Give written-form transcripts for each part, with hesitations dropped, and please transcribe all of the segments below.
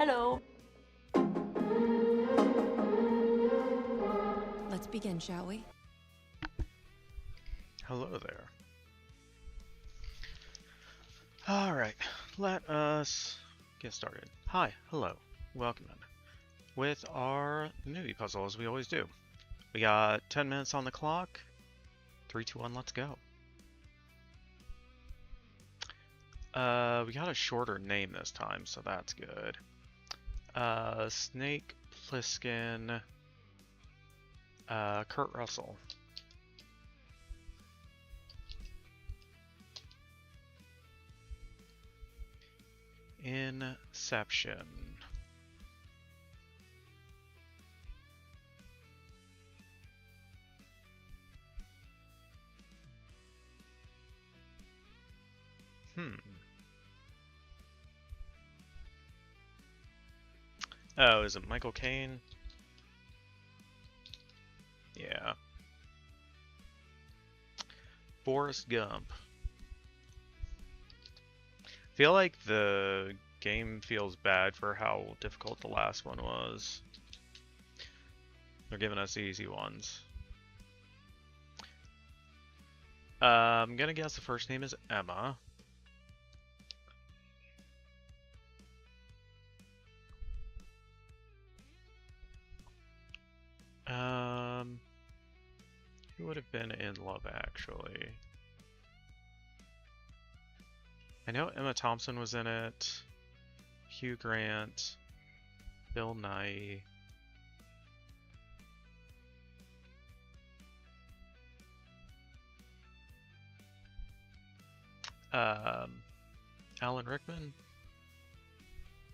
Hello. Let's begin, shall we? Hello there. Alright, let us get started. Hi, hello, welcome in. With our newbie puzzle, as we always do. We got 10 minutes on the clock. 3, 2, 1, let's go. We got a shorter name this time, so that's good. Snake Plissken, Kurt Russell. Inception. Oh, is it Michael Caine? Yeah. Forrest Gump. Feel like the game feels bad for how difficult the last one was. They're giving us the easy ones. I'm gonna guess the first name is Emma. Who would have been in Love Actually? I know Emma Thompson was in it. Hugh Grant. Bill Nighy. Alan Rickman?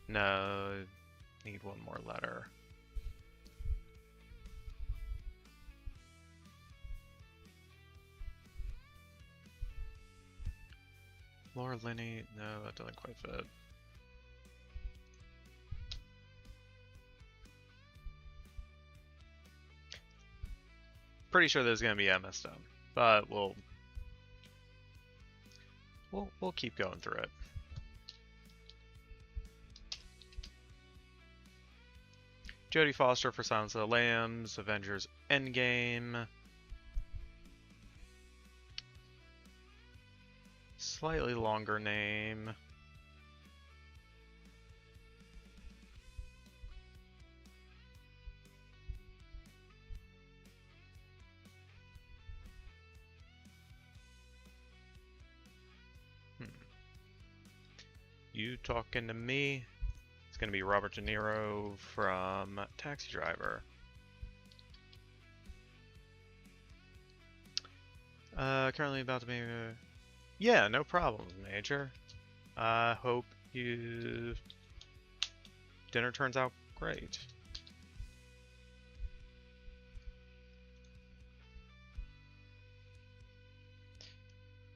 No, need one more letter. Laura Linney? No, that doesn't quite fit. Pretty sure there's gonna be Emma Stone, but we'll keep going through it. Jodie Foster for Silence of the Lambs, Avengers Endgame. Slightly longer name. You talking to me? It's gonna be Robert De Niro from Taxi Driver. Currently about to be... Yeah, no problems, Major. I hope dinner turns out great.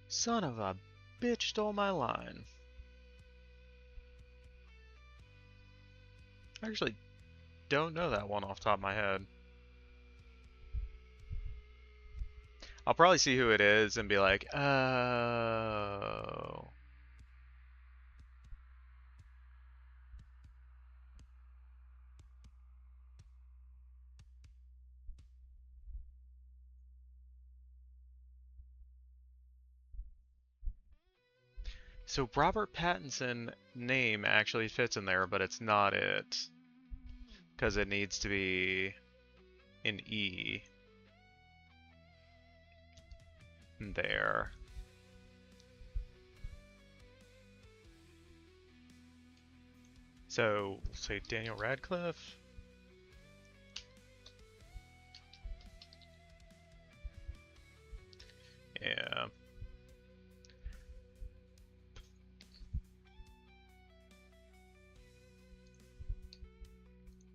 Son of a bitch stole my line. I actually don't know that one off the top of my head. I'll probably see who it is and be like, oh. So Robert Pattinson name actually fits in there, but it's not it. Because it needs to be an E. There. So, we'll say Daniel Radcliffe. Yeah.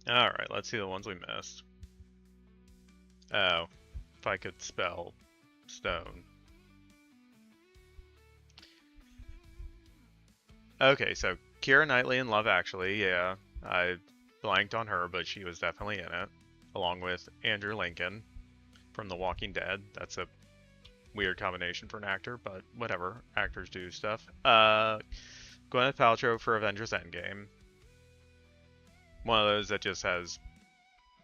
Alright, let's see the ones we missed. Oh, if I could spell stone. Okay, so Keira Knightley in Love Actually, yeah. I blanked on her, but she was definitely in it. Along with Andrew Lincoln from The Walking Dead. That's a weird combination for an actor, but whatever. Actors do stuff. Gwyneth Paltrow for Avengers Endgame. One of those that just has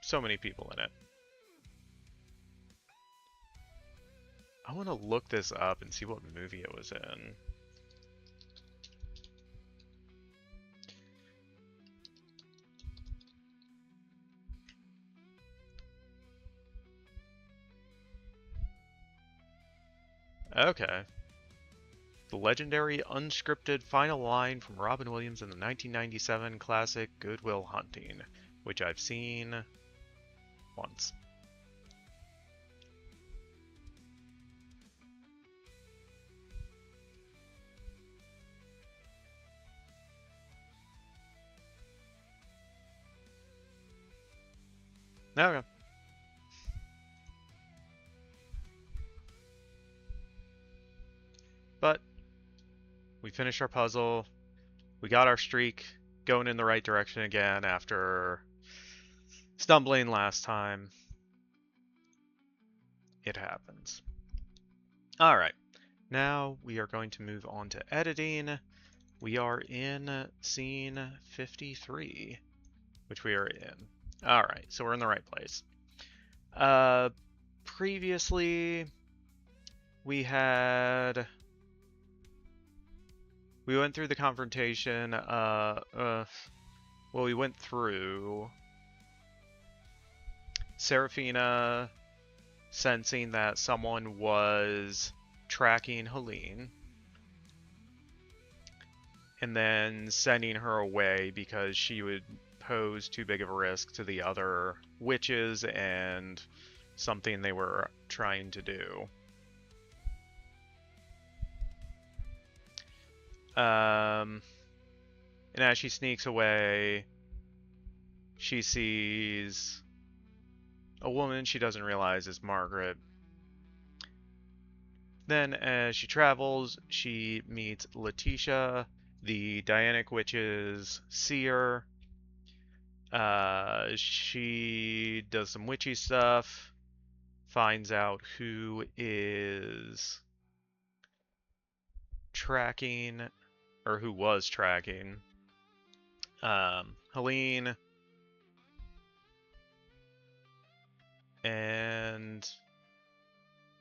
so many people in it. I want to look this up and see what movie it was in. Okay. The legendary unscripted final line from Robin Williams in the 1997 classic Good Will Hunting, which I've seen once. Okay. But we finished our puzzle. We got our streak going in the right direction again after stumbling last time. It happens. Alright. Now we are going to move on to editing. We are in scene 53, which we are in. Alright, so we're in the right place. Previously, we went through the confrontation, we went through Seraphina sensing that someone was tracking Hélène, and then sending her away because she would pose too big of a risk to the other witches and something they were trying to do. And as she sneaks away, she sees a woman she doesn't realize is Margaret. Then as she travels, she meets Letitia, the Dianic witch's seer. She does some witchy stuff, finds out who is tracking, or who was tracking, Hélène, and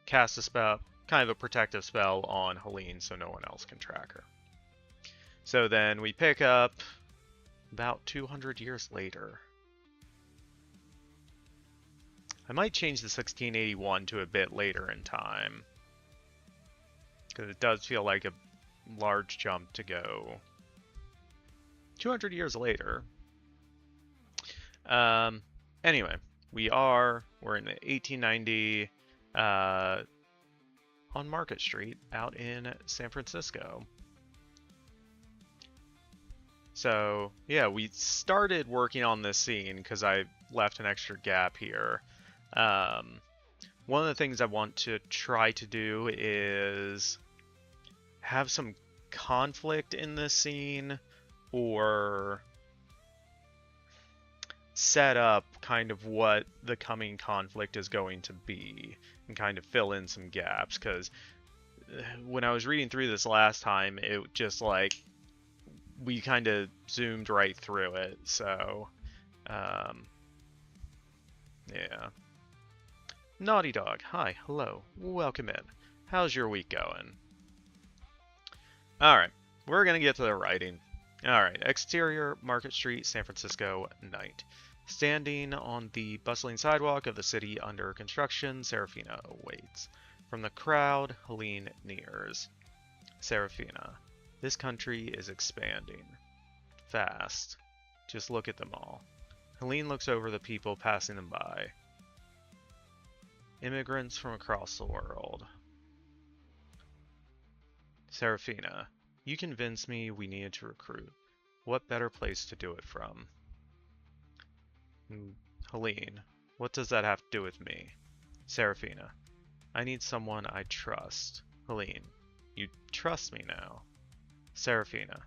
casts a spell, kind of a protective spell on Hélène so no one else can track her. So then we pick up about 200 years later. I might change the 1681 to a bit later in time, because it does feel like a large jump to go 200 years later. Anyway, we're in 1890 on Market Street out in San Francisco. So yeah, we started working on this scene because I left an extra gap here. One of the things I want to try to do is have some conflict in this scene, or set up kind of what the coming conflict is going to be and kind of fill in some gaps, because when I was reading through this last time, it just like we kind of zoomed right through it. So yeah. Naughty Dog, hi, hello, welcome in. How's your week going? Alright, we're gonna get to the writing. Alright, exterior, Market Street, San Francisco, night. Standing on the bustling sidewalk of the city under construction, Seraphina awaits. From the crowd, Hélène nears. Seraphina, this country is expanding. Fast. Just look at them all. Hélène looks over the people passing them by. Immigrants from across the world. Seraphina, you convinced me we needed to recruit. What better place to do it from? Hélène, what does that have to do with me? Seraphina, I need someone I trust. Hélène, you trust me now. Seraphina,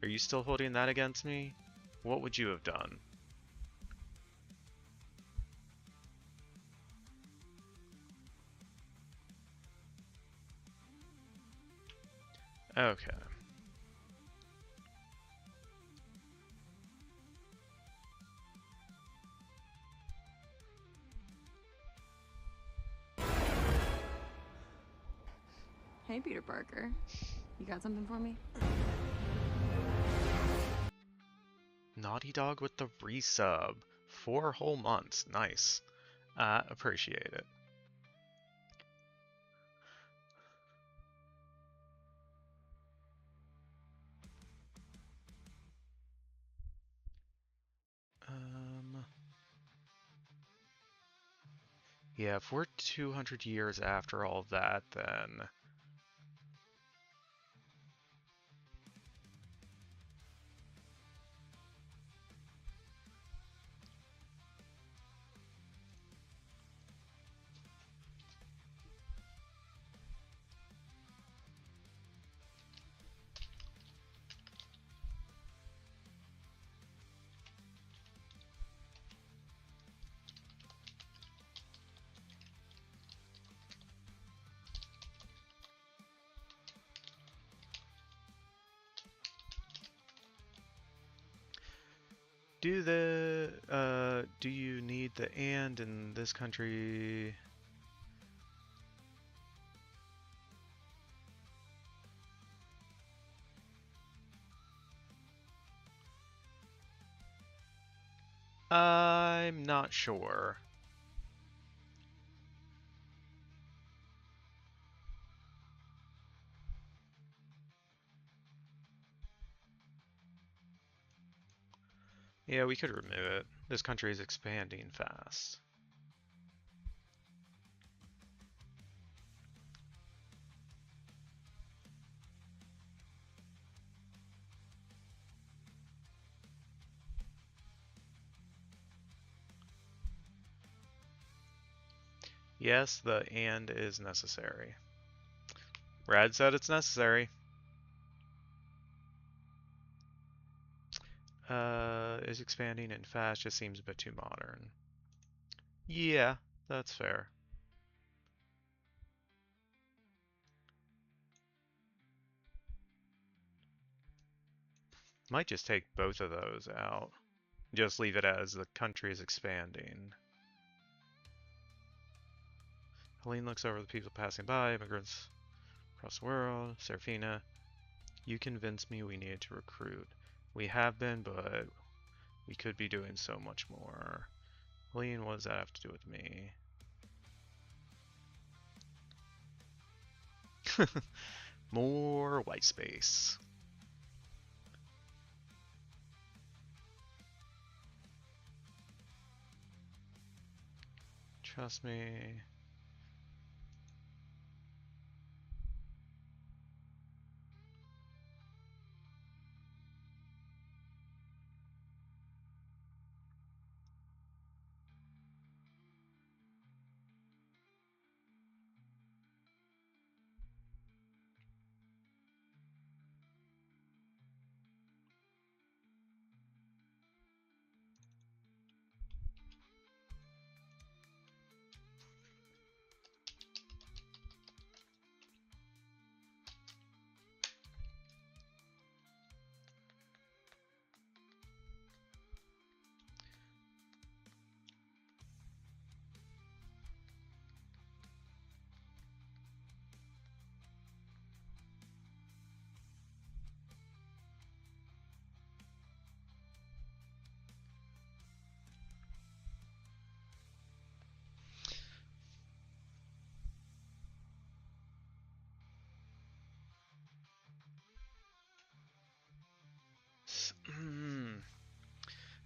are you still holding that against me? What would you have done? Okay. Hey, Peter Parker. You got something for me? Naughty Dog with the resub. 4 whole months. Nice. Appreciate it. Yeah, if we're 200 years after all of that, then... Do you need the and in this country? I'm not sure. Yeah, we could remove it. This country is expanding fast. Yes, the and is necessary. Brad said it's necessary. Is expanding and fast just seems a bit too modern. Yeah, that's fair. Might just take both of those out. Just leave it as the country is expanding. Hélène looks over the people passing by, immigrants across the world. Seraphina, you convinced me we needed to recruit. We have been, but we could be doing so much more. Hélène, what does that have to do with me? More white space. Trust me.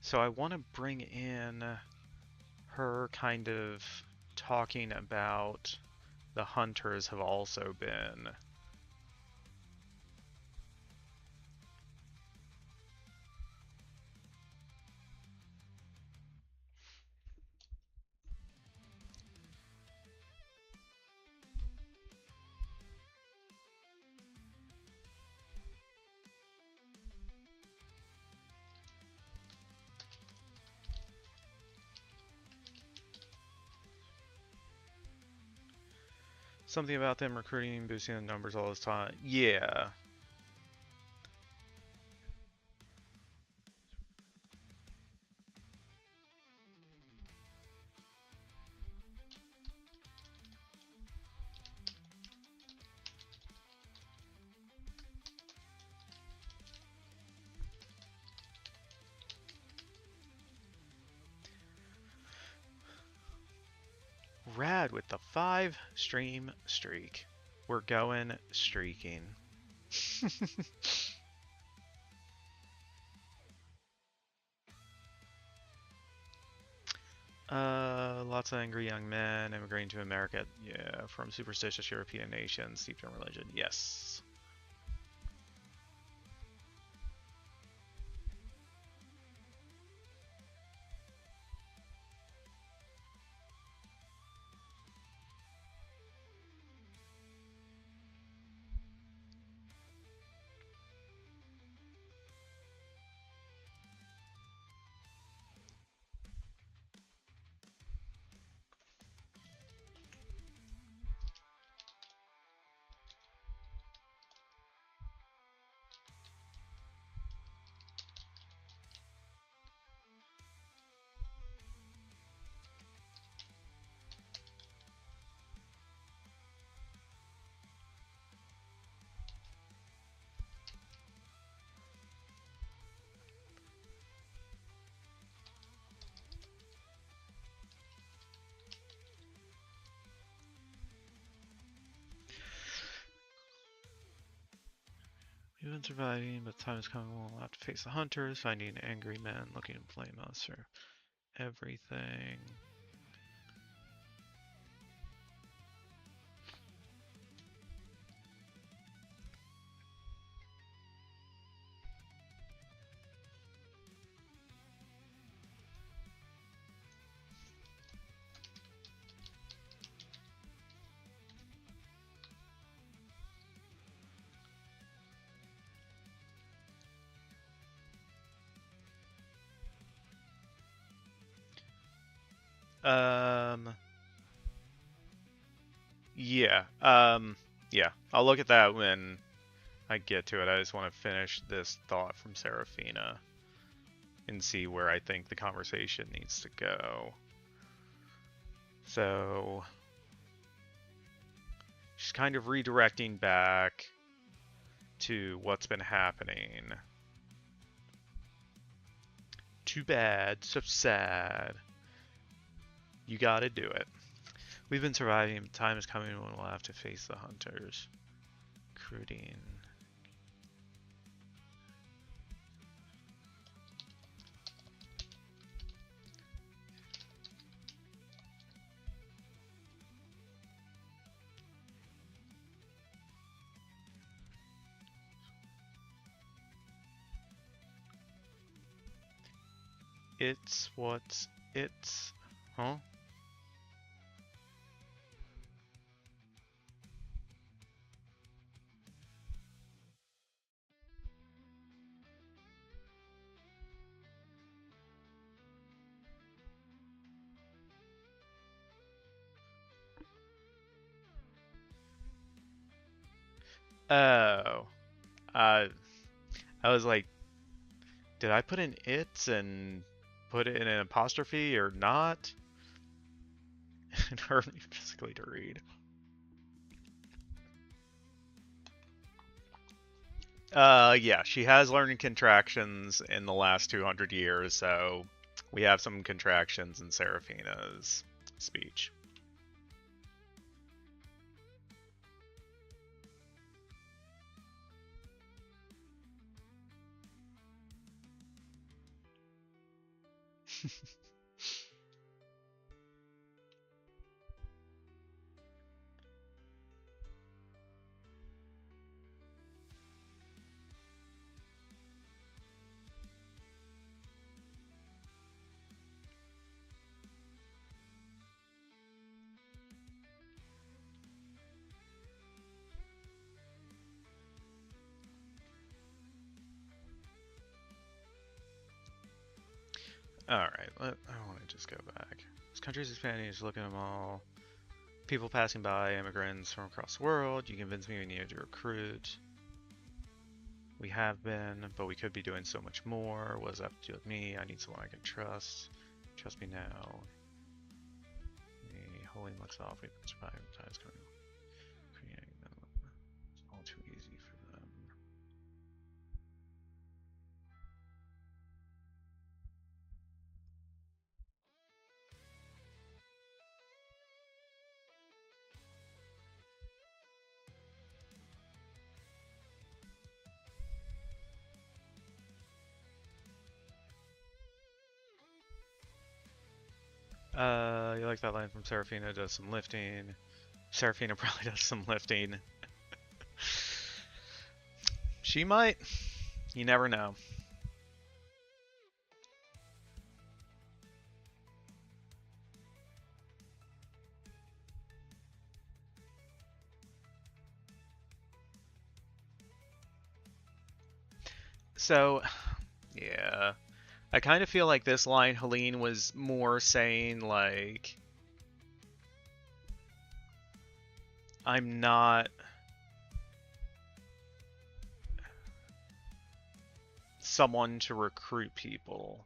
So I want to bring in her kind of talking about the hunters have also been something about them recruiting, boosting the numbers all this time. Yeah. ride with the 5-stream streak. We're going streaking. Lots of angry young men immigrating to America. Yeah, from superstitious European nations steeped in religion. Yes. We've been surviving, but time is coming when we'll have to face the hunters, finding angry men looking to blame us for everything. Yeah. Yeah. I'll look at that when I get to it. I just want to finish this thought from Seraphina and see where I think the conversation needs to go. So she's kind of redirecting back to what's been happening. Too bad, so sad. You gotta do it. We've been surviving, but time is coming when we'll have to face the hunters. Recruiting. It's what it's... Huh? Oh. I was like, did I put in it and put it in an apostrophe or not? And hurt me physically to read. Yeah, she has learned contractions in the last 200 years, so we have some contractions in Seraphina's speech. Alright, I want to just go back. This country's expanding, just look at them all. People passing by, immigrants from across the world. You convinced me we needed to recruit. We have been, but we could be doing so much more. What does that have to do with me? I need someone I can trust. Trust me now. Holding looks off. We've been surviving. Time's coming. Creating them. It's all too easy for them. You like that line from Seraphina? Does some lifting. Seraphina probably does some lifting. She might. You never know. So, yeah. I kind of feel like this line, Hélène was more saying, like, I'm not someone to recruit people.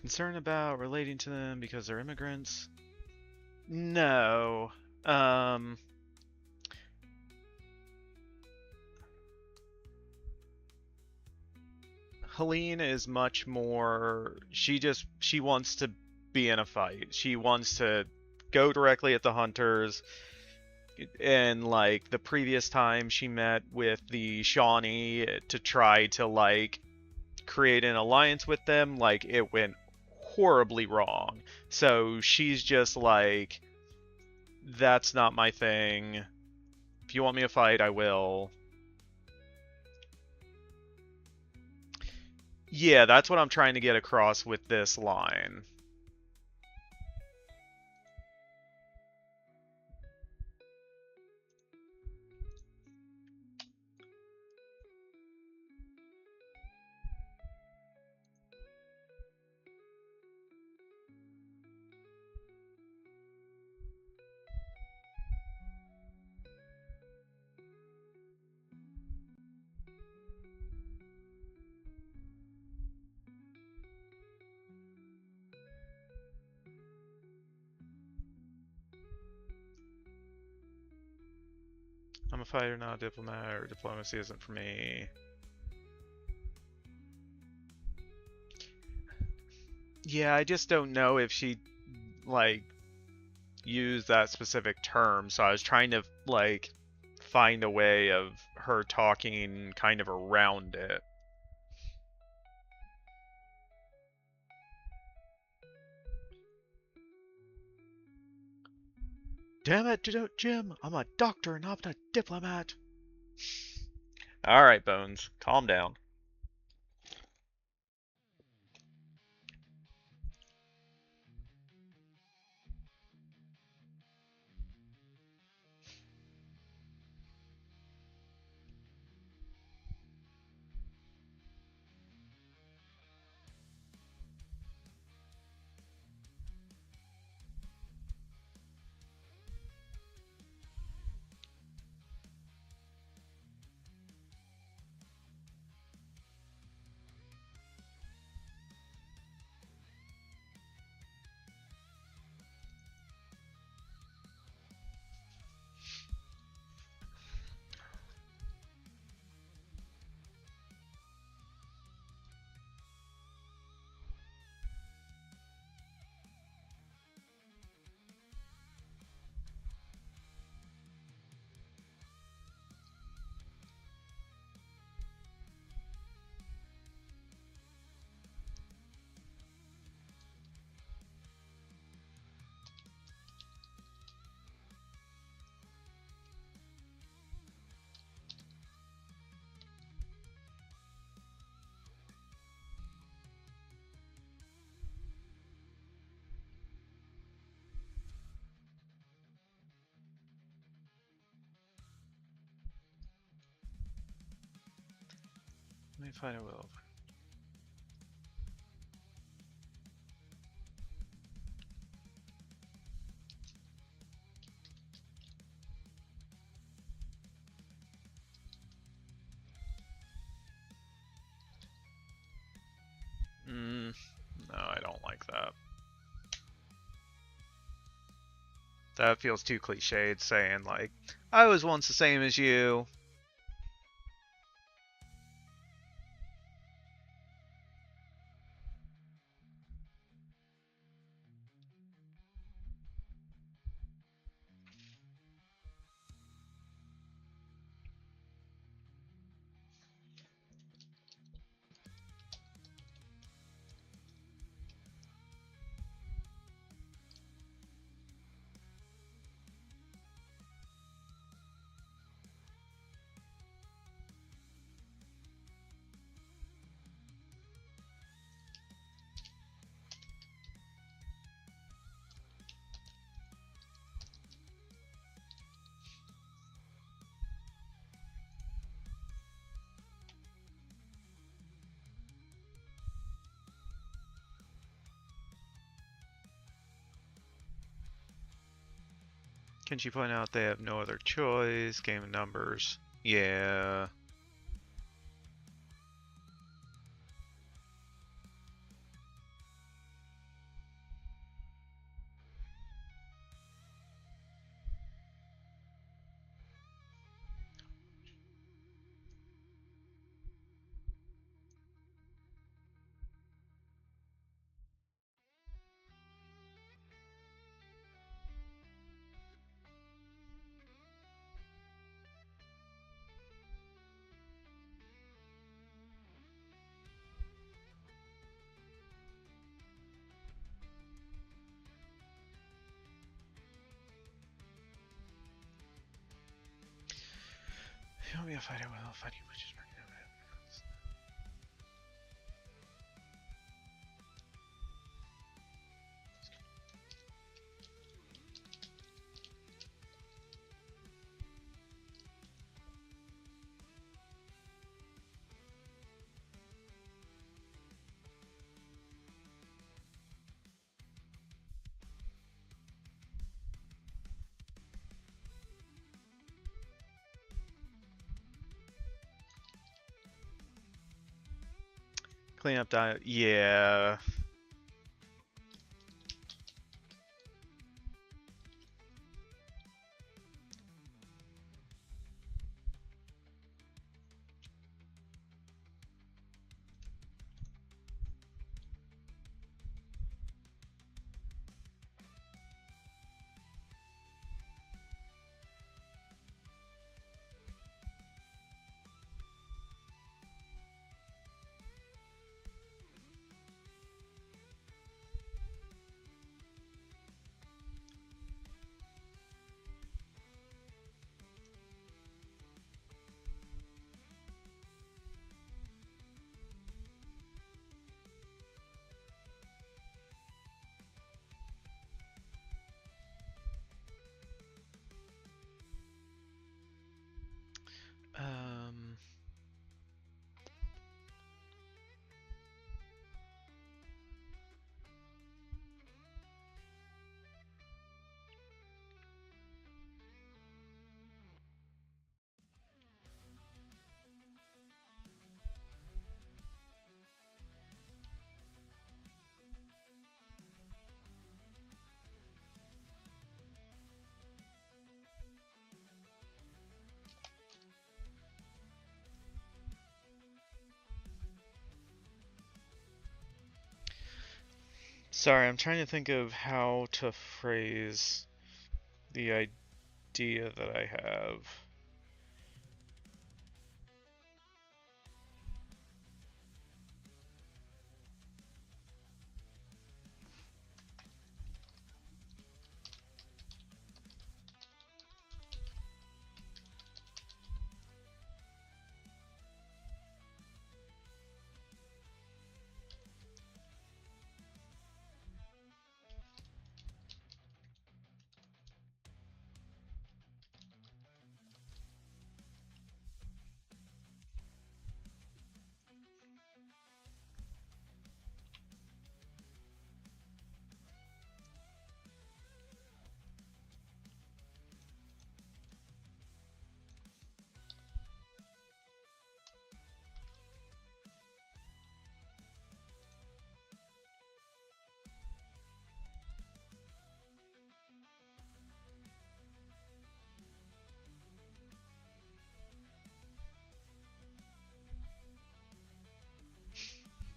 Concerned about relating to them because they're immigrants? No. Hélène is much more, she wants to be in a fight. She wants to go directly at the hunters. And like the previous time she met with the Shawnee to try to like create an alliance with them, like it went horribly wrong. So she's just like, that's not my thing. If you want me to fight, I will. Yeah, that's what I'm trying to get across with this line. I'm a fighter, not a diplomat, or diplomacy isn't for me. Yeah, I just don't know if she, like, used that specific term, so I was trying to, like, find a way of her talking kind of around it. Damn it, Jim! I'm a doctor, not a diplomat! All right, Bones, calm down. Let me find a will. No, I don't like that. That feels too cliched, saying like, I was once the same as you. Can she point out they have no other choice? Game of numbers. Yeah. You want me to fight it? Well, I'll fight you, which is clean up diet. Yeah. Sorry, I'm trying to think of how to phrase the idea that I have.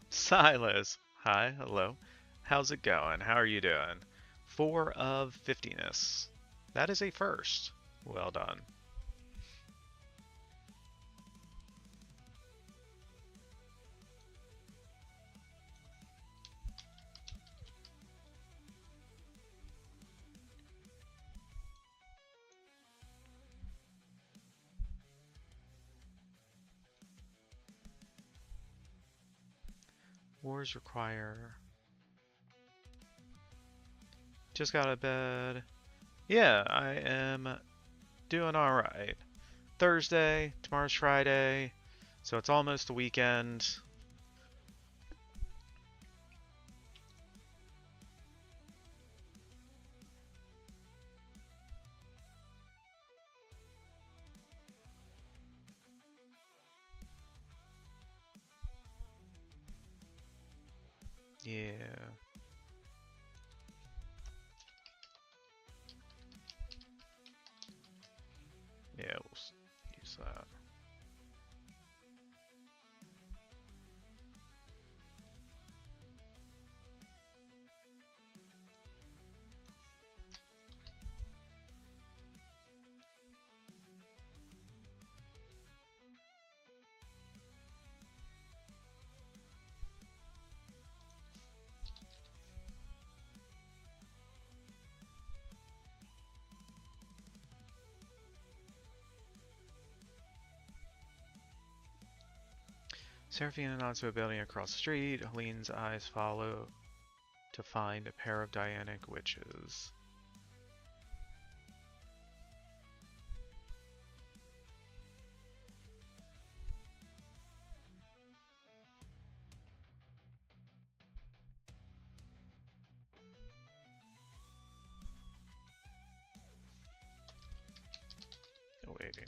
Silas. Hi, hello. How's it going? How are you doing? 4 of 50ness. That is a first. Well done. Wars require... Just got out of bed. Yeah, I am doing alright. Thursday, tomorrow's Friday, so it's almost the weekend. Yeah. Yeah, we'll use that. Seraphina nods to a building across the street. Helene's eyes follow to find a pair of Dianic witches. Waiting.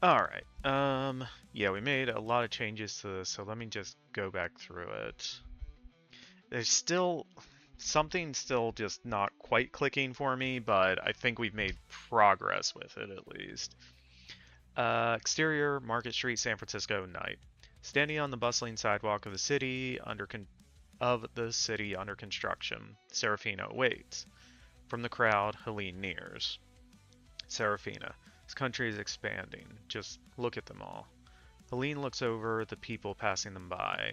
Alright, yeah, we made a lot of changes to this, so let me just go back through it. There's still something still just not quite clicking for me, but I think we've made progress with it at least. Exterior, Market Street, San Francisco, night. Standing on the bustling sidewalk of the city under construction, Seraphina waits. From the crowd, Helene nears. Seraphina. This country is expanding. Just look at them all. Helene looks over the people passing them by.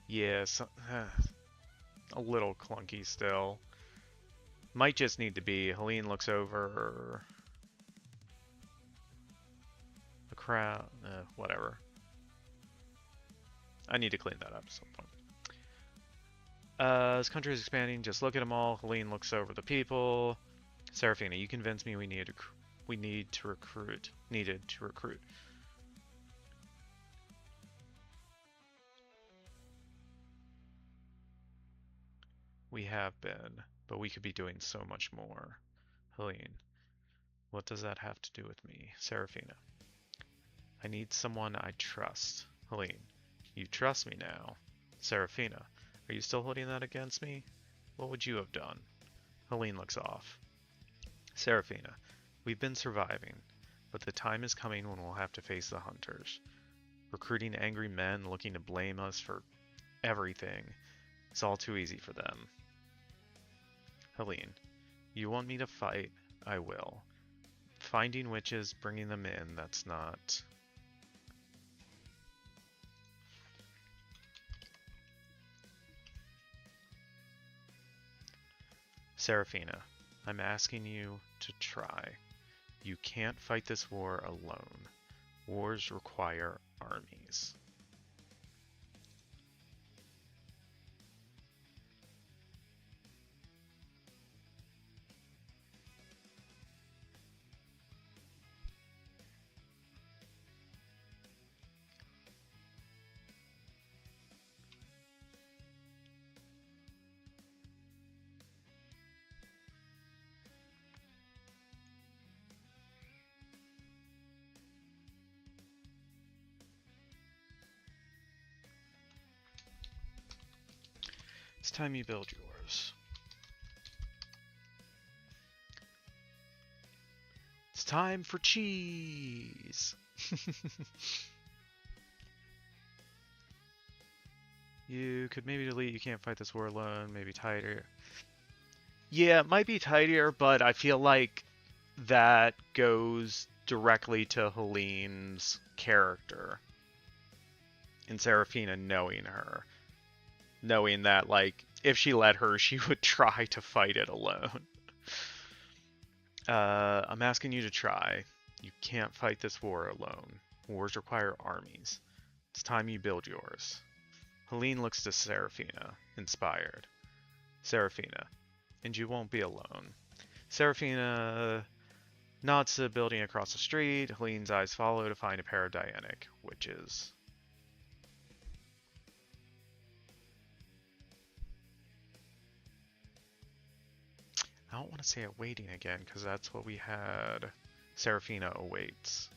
Yes, a little clunky still. Might just need to be. Helene looks over the crowd. Whatever. I need to clean that up at some point. This country is expanding. Just look at them all. Helene looks over the people. Seraphina, you convinced me we needed to recruit. We have been, but we could be doing so much more. Helene. What does that have to do with me? Seraphina. I need someone I trust. Hélène. You trust me now. Seraphina. Are you still holding that against me? What would you have done? Hélène looks off. Seraphina. We've been surviving, but the time is coming when we'll have to face the hunters. Recruiting angry men looking to blame us for everything. It's all too easy for them. Hélène. You want me to fight? I will. Finding witches, bringing them in, that's not... Seraphina, I'm asking you to try. You can't fight this war alone. Wars require armies. It's time you build yours. It's time for cheese! You could maybe delete, you can't fight this war alone, maybe tighter. Yeah, it might be tidier, but I feel like that goes directly to Helene's character. And Seraphina knowing her. Knowing that, like, if she let her, she would try to fight it alone. I'm asking you to try. You can't fight this war alone. Wars require armies. It's time you build yours. Hélène looks to Seraphina, inspired. Seraphina, and you won't be alone. Seraphina nods to the building across the street. Helene's eyes follow to find a pair of Dianic witches. I don't want to say awaiting again, because that's what we had. Seraphina awaits.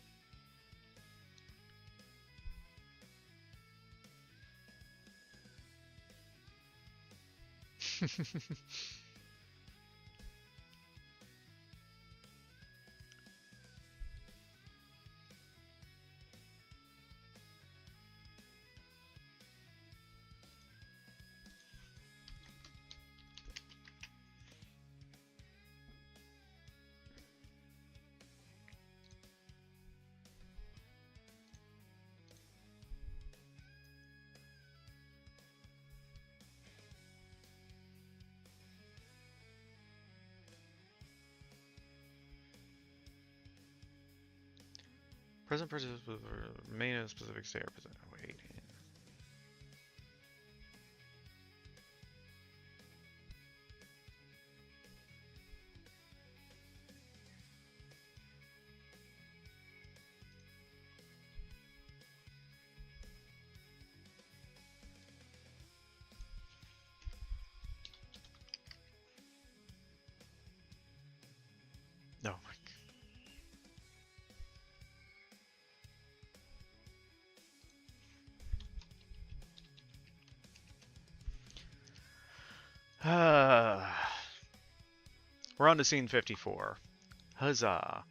Present person remain in a specific state or present waiting. No, my. We're on to scene 54. Huzzah.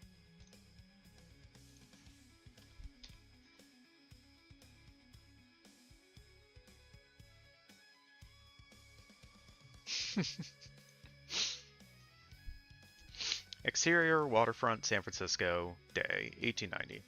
Exterior, waterfront, San Francisco, day, 1890.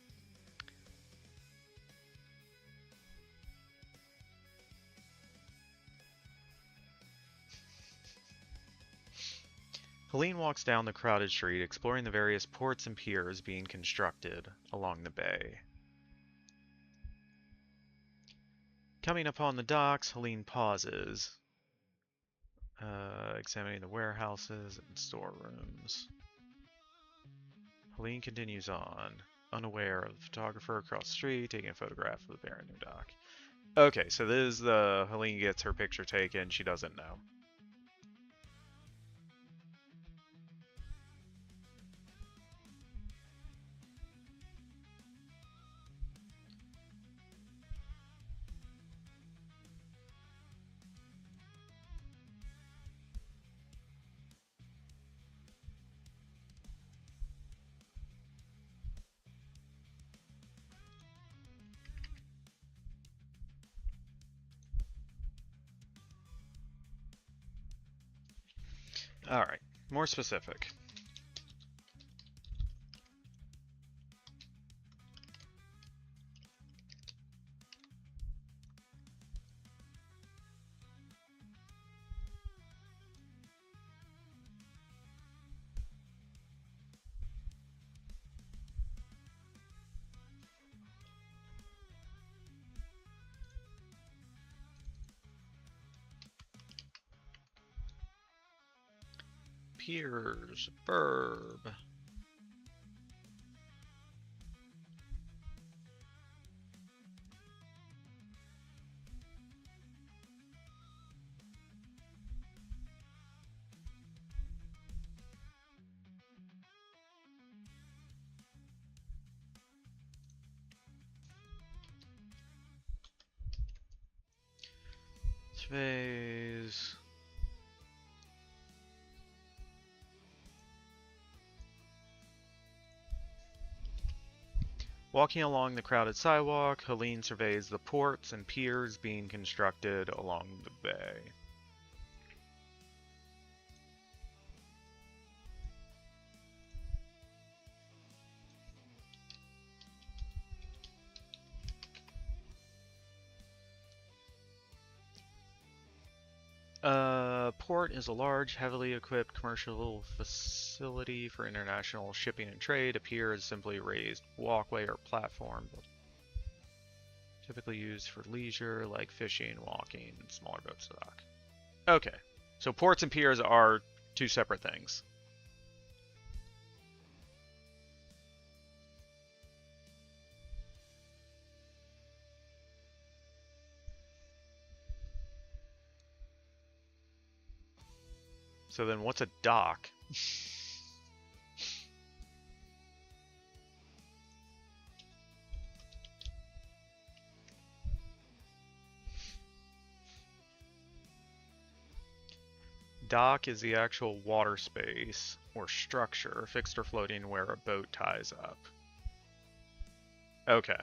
Hélène walks down the crowded street, exploring the various ports and piers being constructed along the bay. Coming upon the docks, Hélène pauses, examining the warehouses and storerooms. Hélène continues on, unaware of the photographer across the street taking a photograph of the brand new dock. Okay, so this is the Hélène gets her picture taken, she doesn't know. Alright, more specific. Peers, verb. Phase. Walking along the crowded sidewalk, Hélène surveys the ports and piers being constructed along the bay. Port is a large, heavily equipped commercial facility for international shipping and trade. A pier is simply a raised walkway or platform, typically used for leisure like fishing, walking, and smaller boats to dock. Okay, so ports and piers are two separate things. So then what's a dock? Dock is the actual water space or structure, fixed or floating, where a boat ties up. Okay.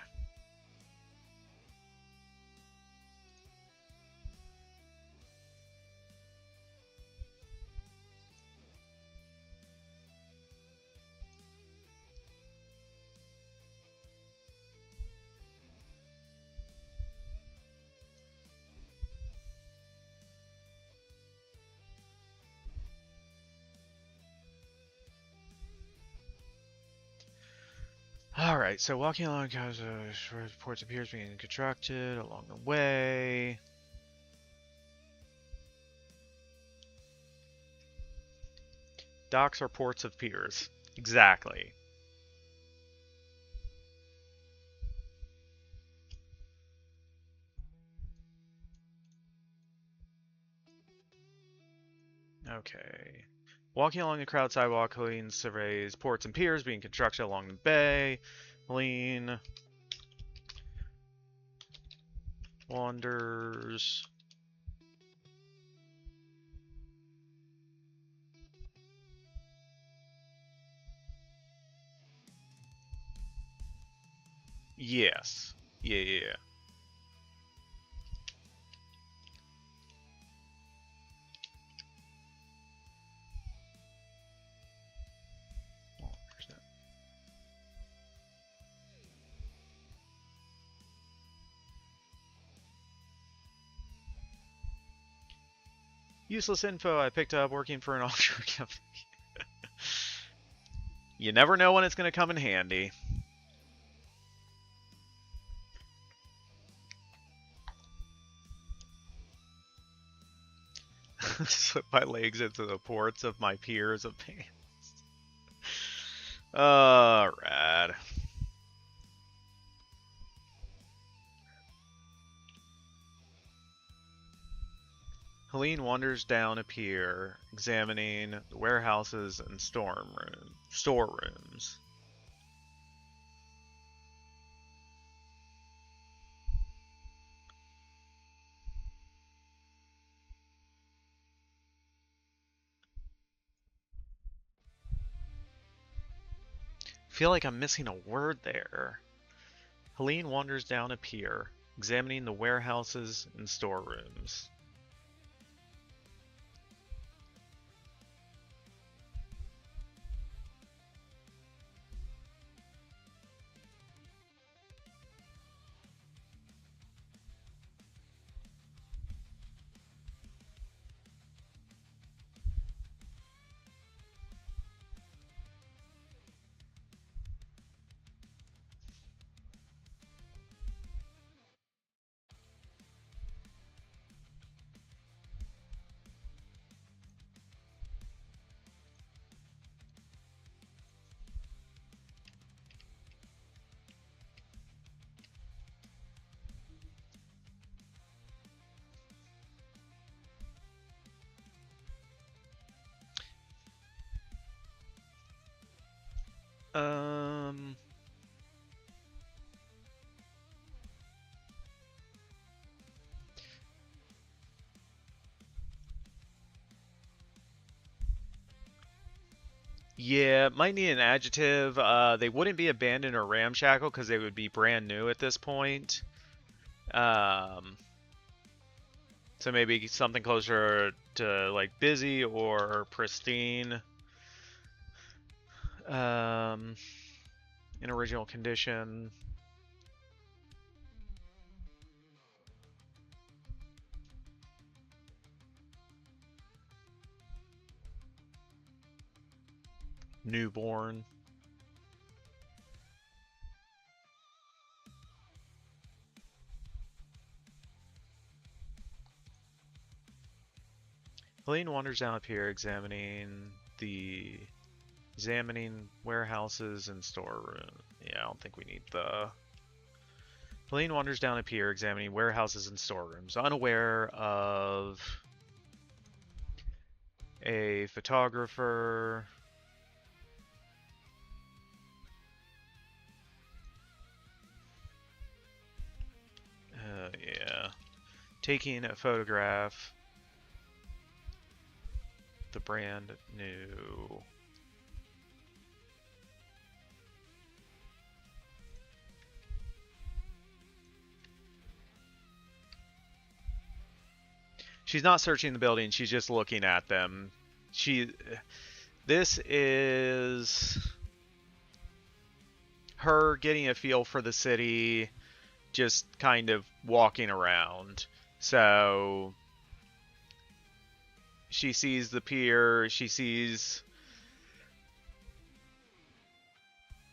Alright, so walking along ports and piers being constructed along the way. Docks are ports of piers. Exactly. Okay. Walking along the crowd sidewalk, Hélène surveys ports and piers being constructed along the bay. Hélène wanders Yes. Yeah. Useless info I picked up working for an offshore company. You never know when it's going to come in handy. Slip my legs into the ports of my piers of pants. Rad. Hélène wanders down a pier, examining the warehouses and storerooms. I feel like I'm missing a word there. Hélène wanders down a pier, examining the warehouses and storerooms. Um. Yeah, might need an adjective. They wouldn't be abandoned or ramshackle because they would be brand new at this point. Um, so maybe something closer to like busy or pristine. Um, in original condition. Newborn. Helene wanders down a pier examining warehouses and storeroom. Yeah, I don't think we need the. Helene wanders down a pier examining warehouses and storerooms, unaware of a photographer. Yeah. Taking a photograph. The brand new. She's not searching the building, she's just looking at them. This is her getting a feel for the city, just kind of walking around. So she sees the pier, she sees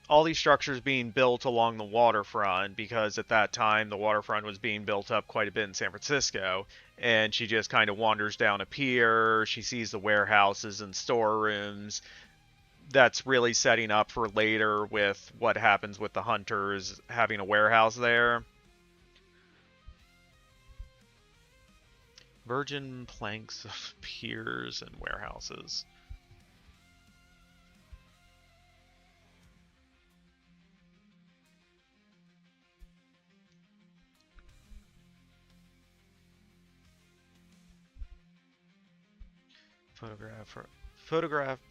all these structures being built along the waterfront, because at that time the waterfront was being built up quite a bit in San Francisco, and she just kind of wanders down a pier, she sees the warehouses and storerooms. That's really setting up for later with what happens with the hunters having a warehouse there. Virgin planks of piers and warehouses.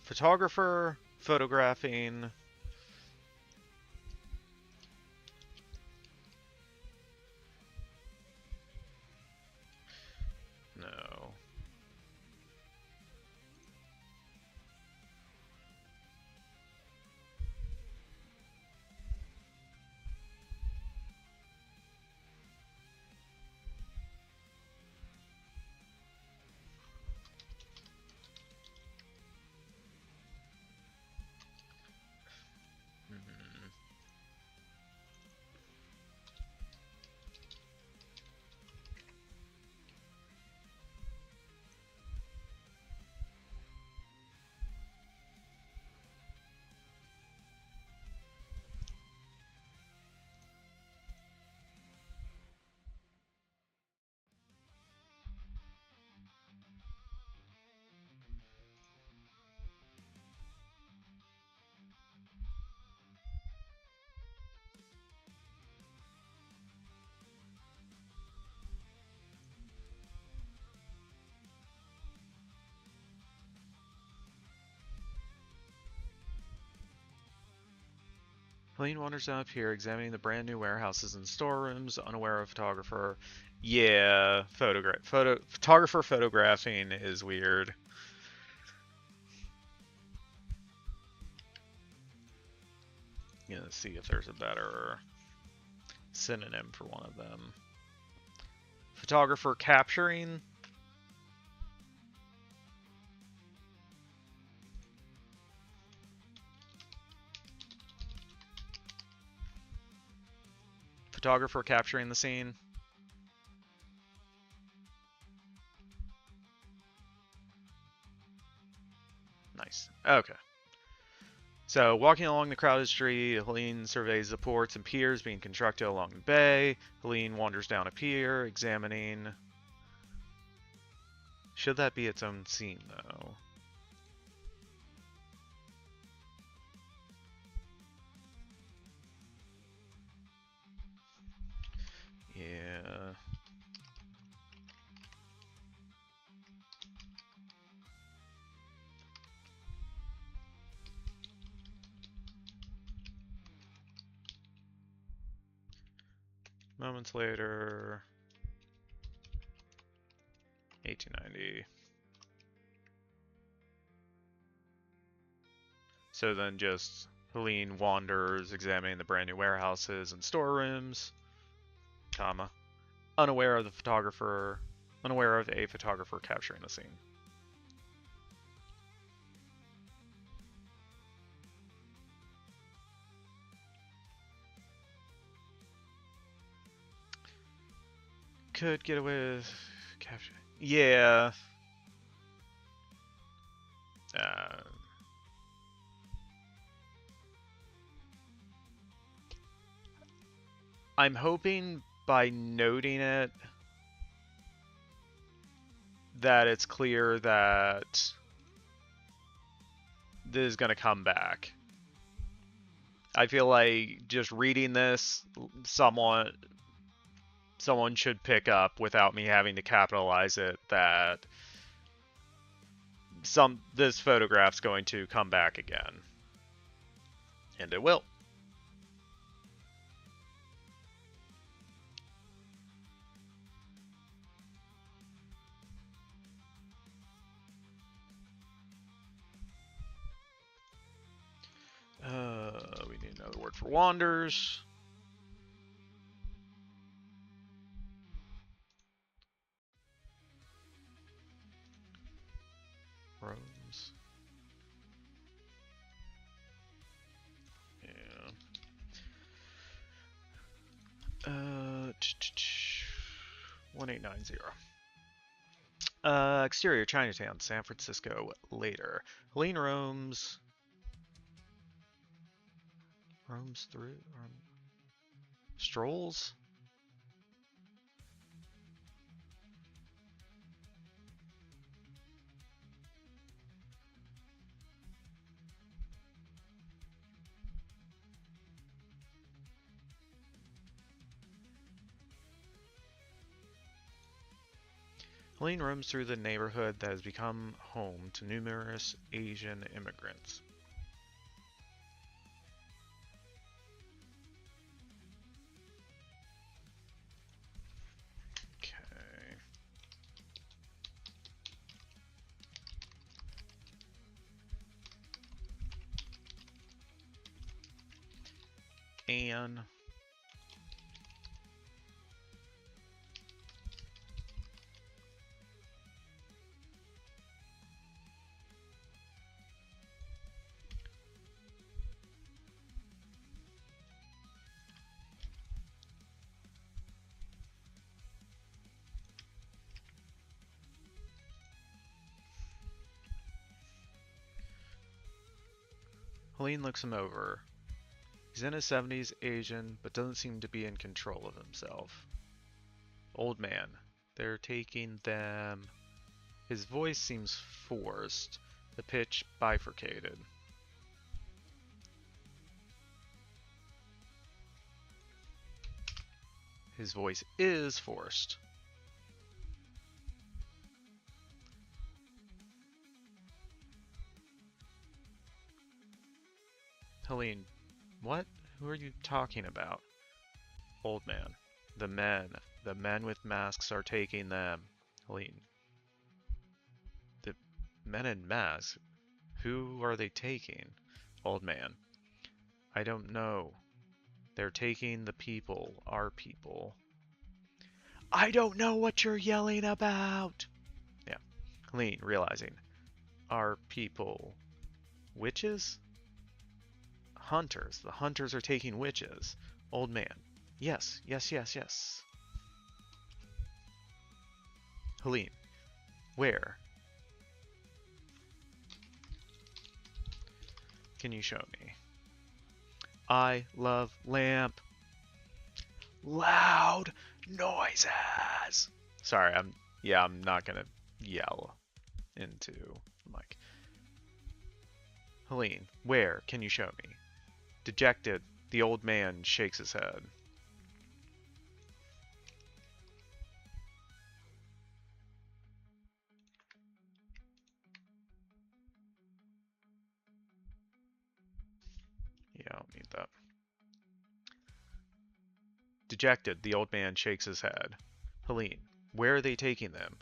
Photographer, photographing. No. Helene wanders down up here, examining the brand new warehouses and storerooms, unaware of photographer. Yeah, photographer photographing is weird. Let's see if there's a better synonym for one of them. Photographer capturing. Photographer capturing the scene. Nice. Okay. So, walking along the crowded street, Helene surveys the ports and piers being constructed along the bay. Helene wanders down a pier, examining. Should that be its own scene, though? Moments later, 1890. So then just Hélène wanders, examining the brand new warehouses and storerooms, comma, unaware of a photographer capturing the scene. Could get away with capture. Yeah. I'm hoping by noting it that it's clear that this is going to come back. I feel like just reading this, someone should pick up without me having to capitalize it that this photograph's going to come back again. And it will. We need another word for wanders. Rooms. Yeah. 1890. Exterior Chinatown, San Francisco later. Hélène roams through strolls. Hélène roams through the neighborhood that has become home to numerous Asian immigrants. Okay. And Hélène looks him over. He's in his 70s, Asian, but doesn't seem to be in control of himself. Old man. They're taking them. His voice seems forced, the pitch bifurcated. His voice is forced. Hélène, what? Who are you talking about? Old man. The men with masks are taking them. Hélène. The men in masks? Who are they taking? Old man. I don't know. They're taking the people, our people. I don't know what you're yelling about! Yeah. Hélène, realizing. Our people. Witches? Hunters. The hunters are taking witches. Old man. Yes, yes, yes, yes. Hélène. Where? Can you show me? I love lamp. Loud noises. Sorry, I'm not gonna yell into the mic. Hélène, where? Can you show me? Dejected, the old man shakes his head. Yeah, I don't need that. Dejected, the old man shakes his head. Hélène, where are they taking them?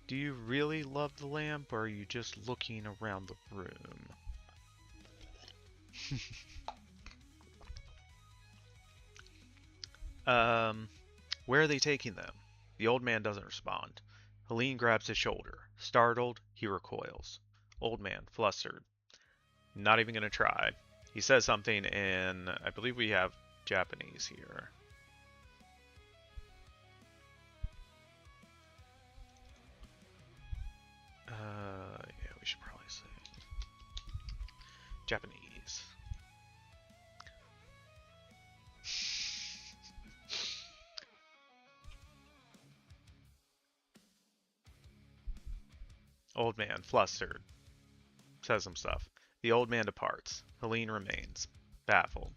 Do you really love the lamp, or are you just looking around the room? Where are they taking them? The old man doesn't respond. Hélène grabs his shoulder. Startled, he recoils. Old man, flustered. Not even gonna try. He says something in, I believe we have Japanese here. Yeah, we should probably say Japanese. Old man, flustered, says some stuff. The old man departs. Hélène remains, baffled.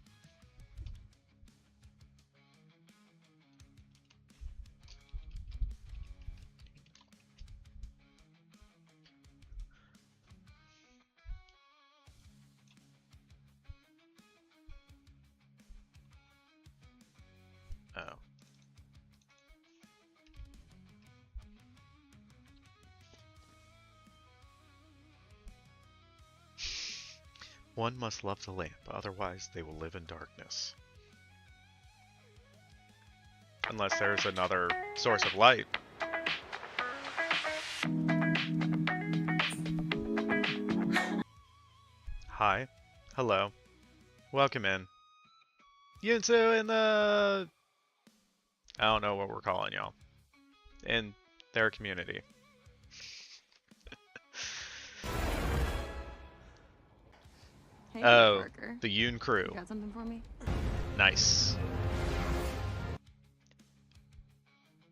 Oh. One must love the lamp, otherwise they will live in darkness. Unless there's another source of light. Hi. Hello. Welcome in. Yunsu in the... I don't know what we're calling y'all. In their community. Hey, Oh, Parker. the Yoon crew. You got something for me? Nice.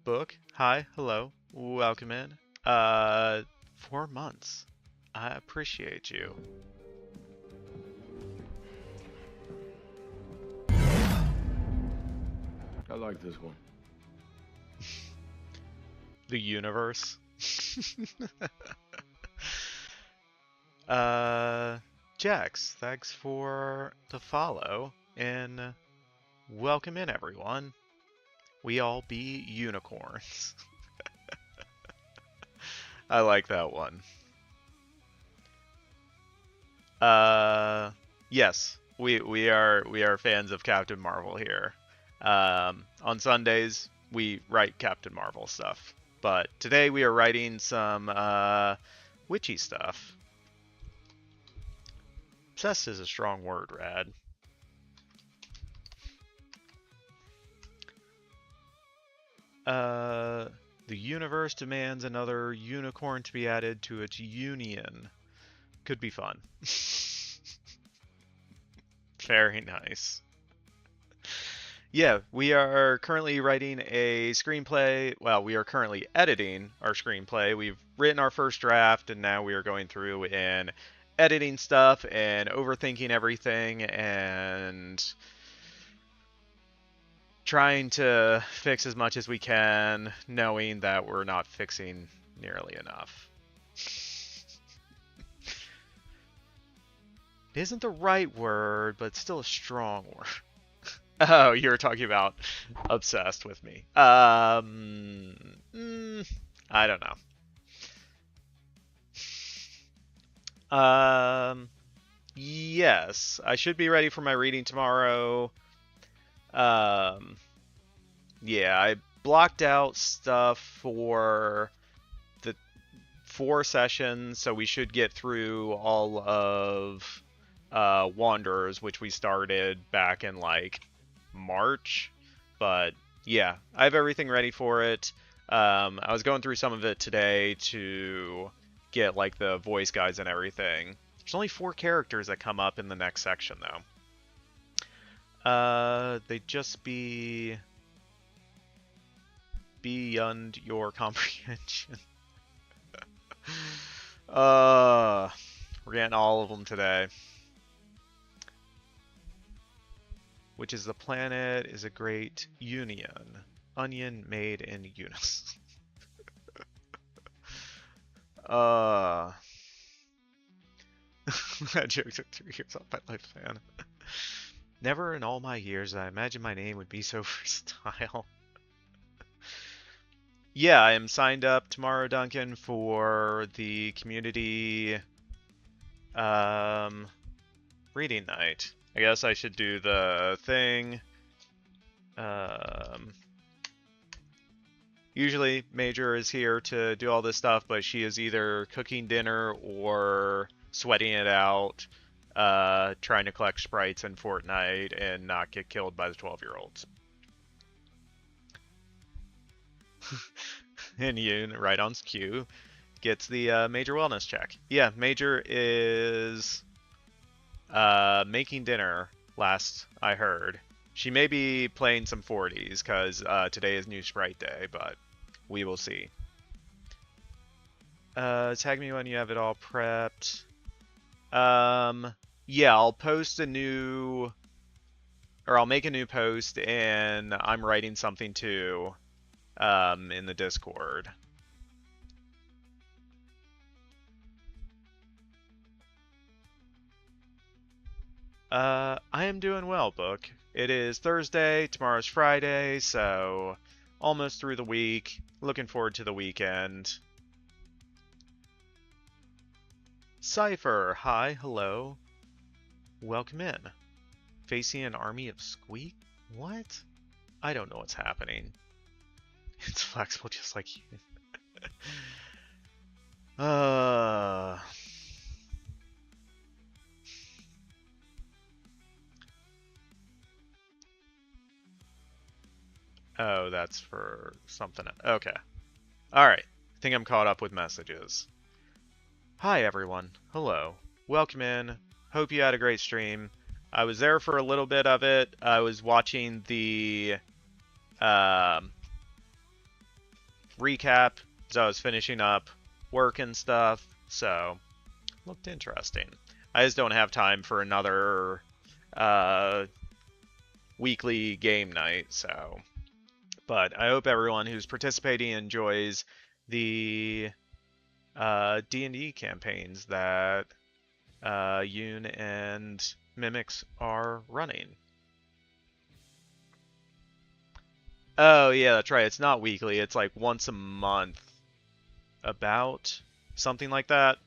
Book. Hi. Hello. Welcome in. 4 months. I appreciate you. I like this one. The universe. Jax, thanks for the follow, and welcome in, everyone. We all be unicorns. I like that one. Yes, we are fans of Captain Marvel here. On Sundays we write Captain Marvel stuff, but today we are writing some witchy stuff. Obsessed is a strong word, Rad. The universe demands another unicorn to be added to its union. Could be fun. Very nice. Yeah, we are currently writing a screenplay. Well, we are currently editing our screenplay. We've written our first draft, and now we are going through and editing stuff and overthinking everything and trying to fix as much as we can, knowing that we're not fixing nearly enough. It isn't the right word, but it's still a strong word. Oh, you were talking about obsessed with me. I don't know. Yes, I should be ready for my reading tomorrow. Yeah, I blocked out stuff for the 4 sessions, so we should get through all of Wanderers, which we started back in like March. But yeah, I have everything ready for it. I was going through some of it today to get like the voice guides and everything. There's only 4 characters that come up in the next section though. They just be beyond your comprehension. We're getting all of them today. which is the planet, is a great union. Onion made in Eunice. That joke took 3 years off my lifespan. Never in all my years I imagined my name would be so versatile. Yeah, I am signed up tomorrow, Duncan, for the community reading night. I guess I should do the thing. Usually Major is here to do all this stuff, but she is either cooking dinner or sweating it out, trying to collect sprites in Fortnite and not get killed by the 12-year-olds. And Yoon, right on cue, gets the Major wellness check. Yeah, Major is making dinner, last I heard. She may be playing some 40s, because today is new sprite day, but we will see. Tag me when you have it all prepped. Yeah, I'll post a new... Or I'll make a new post, and I'm writing something too, in the Discord. I am doing well, Book. It is Thursday, tomorrow's Friday, so almost through the week. Looking forward to the weekend. Cypher, hi, hello. Welcome in. Facing an army of squeak? What? I don't know what's happening. It's flexible just like you. Oh, that's for something. Okay. Alright. I think I'm caught up with messages. Hi, everyone. Hello. Welcome in. Hope you had a great stream. I was there for a little bit of it. I was watching the recap as I was finishing up work and stuff, so looked interesting. I just don't have time for another weekly game night, so... But I hope everyone who's participating enjoys the D&D campaigns that Yoon and Mimics are running. Oh, yeah, that's right. It's not weekly. It's like once a month. About something like that.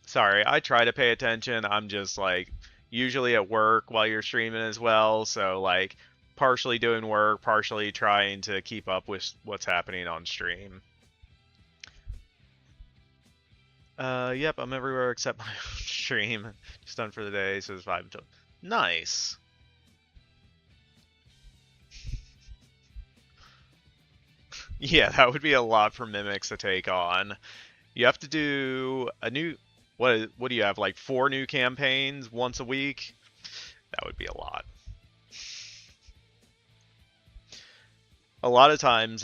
Sorry, I try to pay attention. I'm just like usually at work while you're streaming as well. So like partially doing work, partially trying to keep up with what's happening on stream. Yep, I'm everywhere except my own stream. Just done for the day, so it's 5 until... Nice! Yeah, that would be a lot for Mimics to take on. You have to do a new... What do you have, like 4 new campaigns once a week? That would be a lot. A lot of times,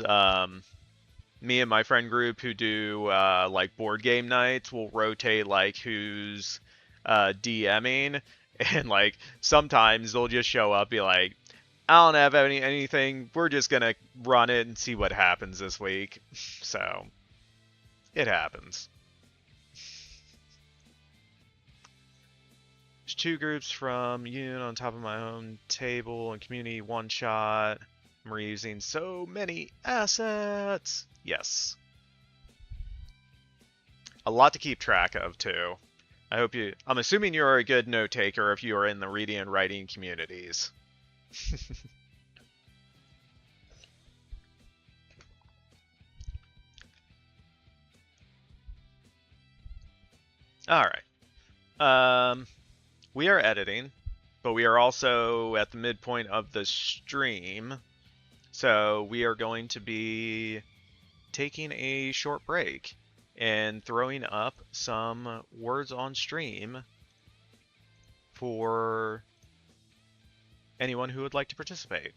me and my friend group who do like board game nights will rotate like who's DMing, and like sometimes they'll just show up, be like, I don't have anything, we're just gonna run it and see what happens this week. So it happens. There's 2 groups from Yoon on top of my own table and community one shot. I'm reusing so many assets. Yes. A lot to keep track of too. I'm assuming you're a good note taker if you are in the reading and writing communities. Alright. We are editing, but we are also at the midpoint of the stream. So we are going to be taking a short break and throwing up some words on stream for anyone who would like to participate.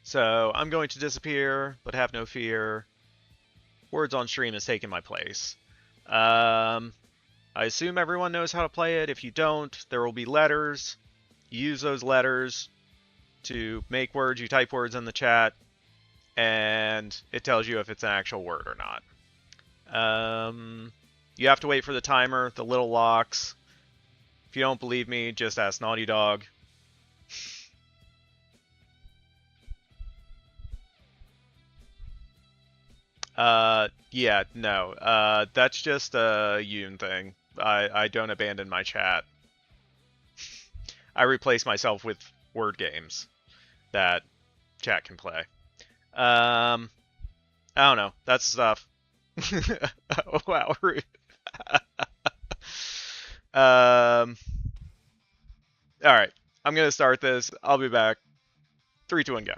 So I'm going to disappear, but have no fear. Words on stream is taking my place. I assume everyone knows how to play it. If you don't, there will be letters. you use those letters to make words. You type words in the chat, and it tells you if it's an actual word or not. You have to wait for the timer, the little locks. If you don't believe me, just ask Naughty Dog. Yeah, no. That's just a Yoon thing. I don't abandon my chat. I replace myself with word games that chat can play. I don't know. That's stuff. Wow, rude. Alright. I'm gonna start this. I'll be back. 3, 2, 1, go.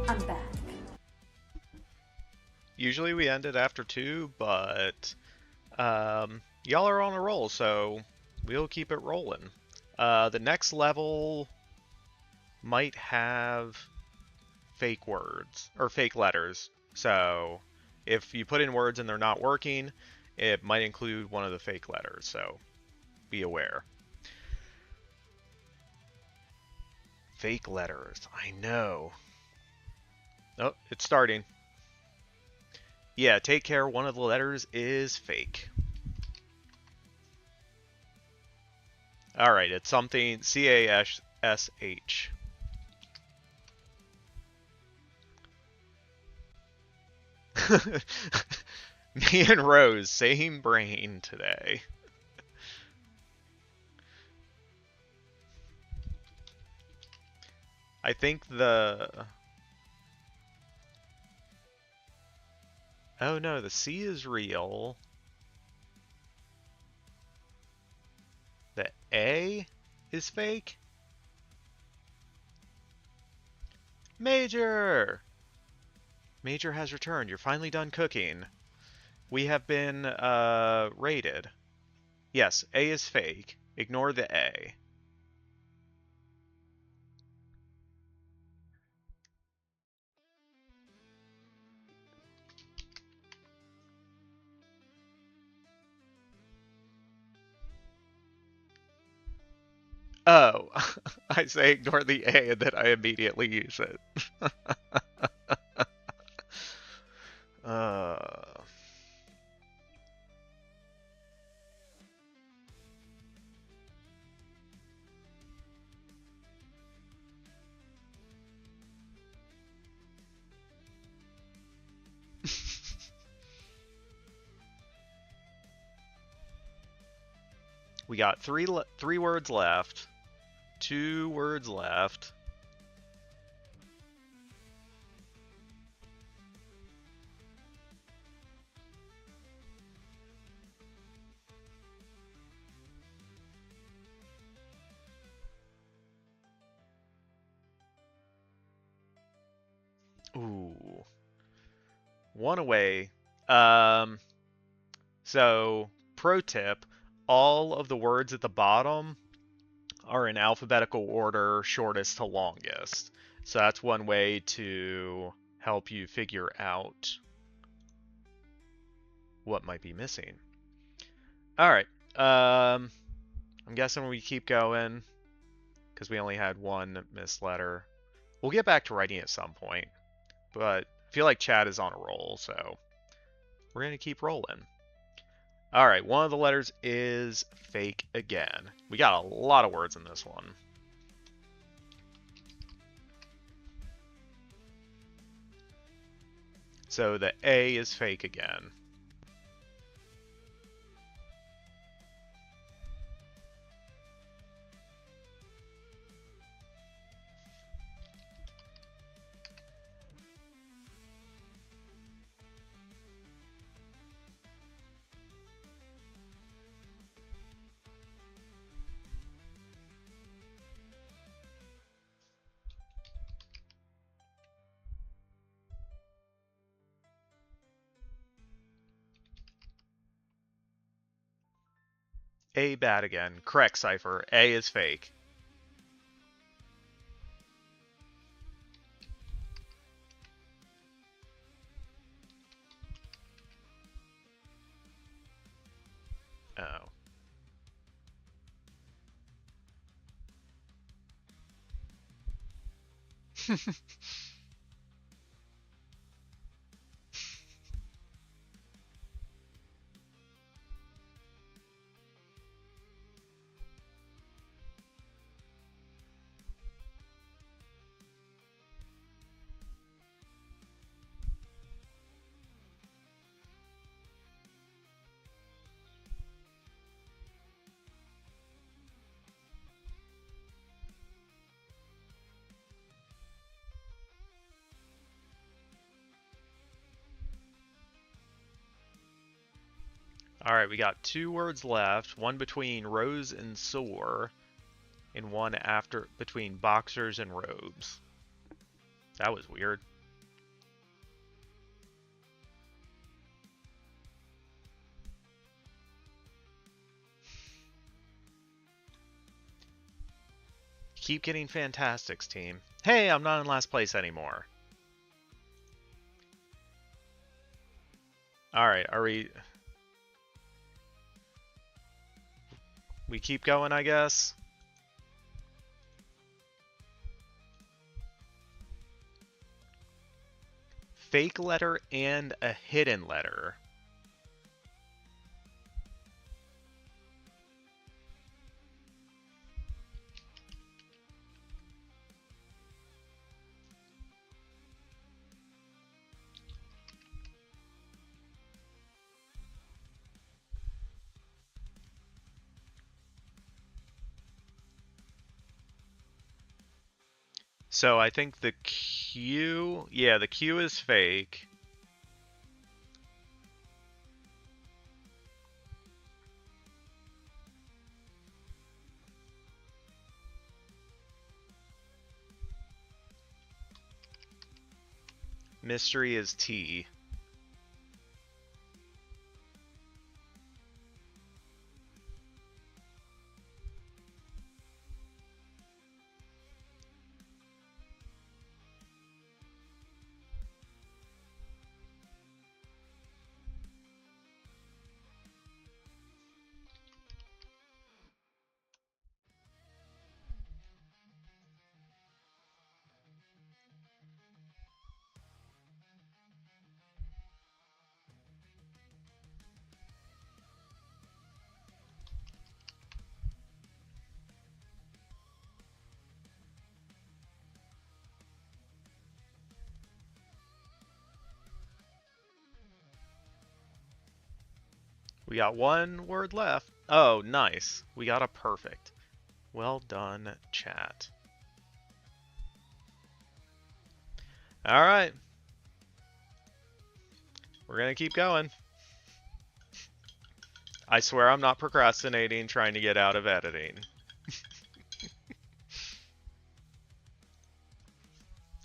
I'm back. Usually we end it after 2, but y'all are on a roll, so we'll keep it rolling. The next level might have fake words, or fake letters. So if you put in words and they're not working, it might include one of the fake letters, so be aware. fake letters. I know. Oh, it's starting. Yeah, take care. One of the letters is fake. Alright, it's something C-A-S-S-H. Me and Rose, same brain today. I think the... Oh no, the C is real. The A is fake? Major! Major has returned. You're finally done cooking. We have been, raided. Yes, A is fake. Ignore the A. Oh, I say ignore the A and then I immediately use it. uh... We got three words left. 2 words left. Ooh. One away. So, pro tip, all of the words at the bottom are in alphabetical order, shortest to longest. So that's one way to help you figure out what might be missing. All right. I'm guessing we keep going because we only had one missed letter. We'll get back to writing at some point, but I feel like Chad is on a roll, so we're going to keep rolling. All right, one of the letters is fake again. We got a lot of words in this one. So the A is fake again. A bad again. Correct, Cypher. A is fake. Oh. All right, we got 2 words left. One between rose and sore, and one after between boxers and robes. That was weird. Keep getting fantastics, team. Hey, I'm not in last place anymore. All right, are we... We keep going, I guess. fake letter and a hidden letter. So I think the Q, yeah, the Q is fake. Mystery is T. We got one word left. Oh, nice. We got a perfect. Well done, chat. All right. We're going to keep going. I swear I'm not procrastinating trying to get out of editing.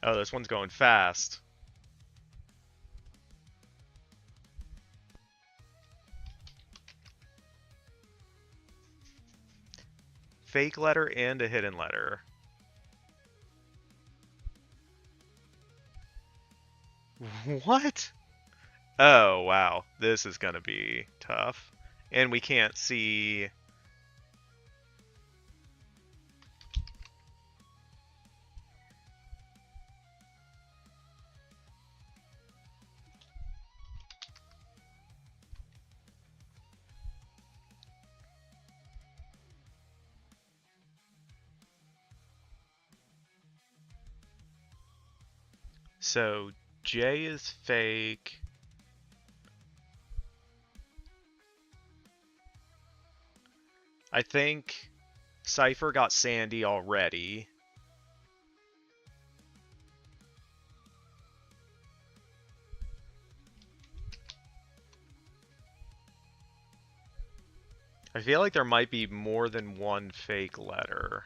Oh, this one's going fast. Fake letter and a hidden letter. What? Oh, wow. This is going to be tough. And we can't see... So, J is fake. I think Cypher got Sandy already. I feel like there might be more than one fake letter.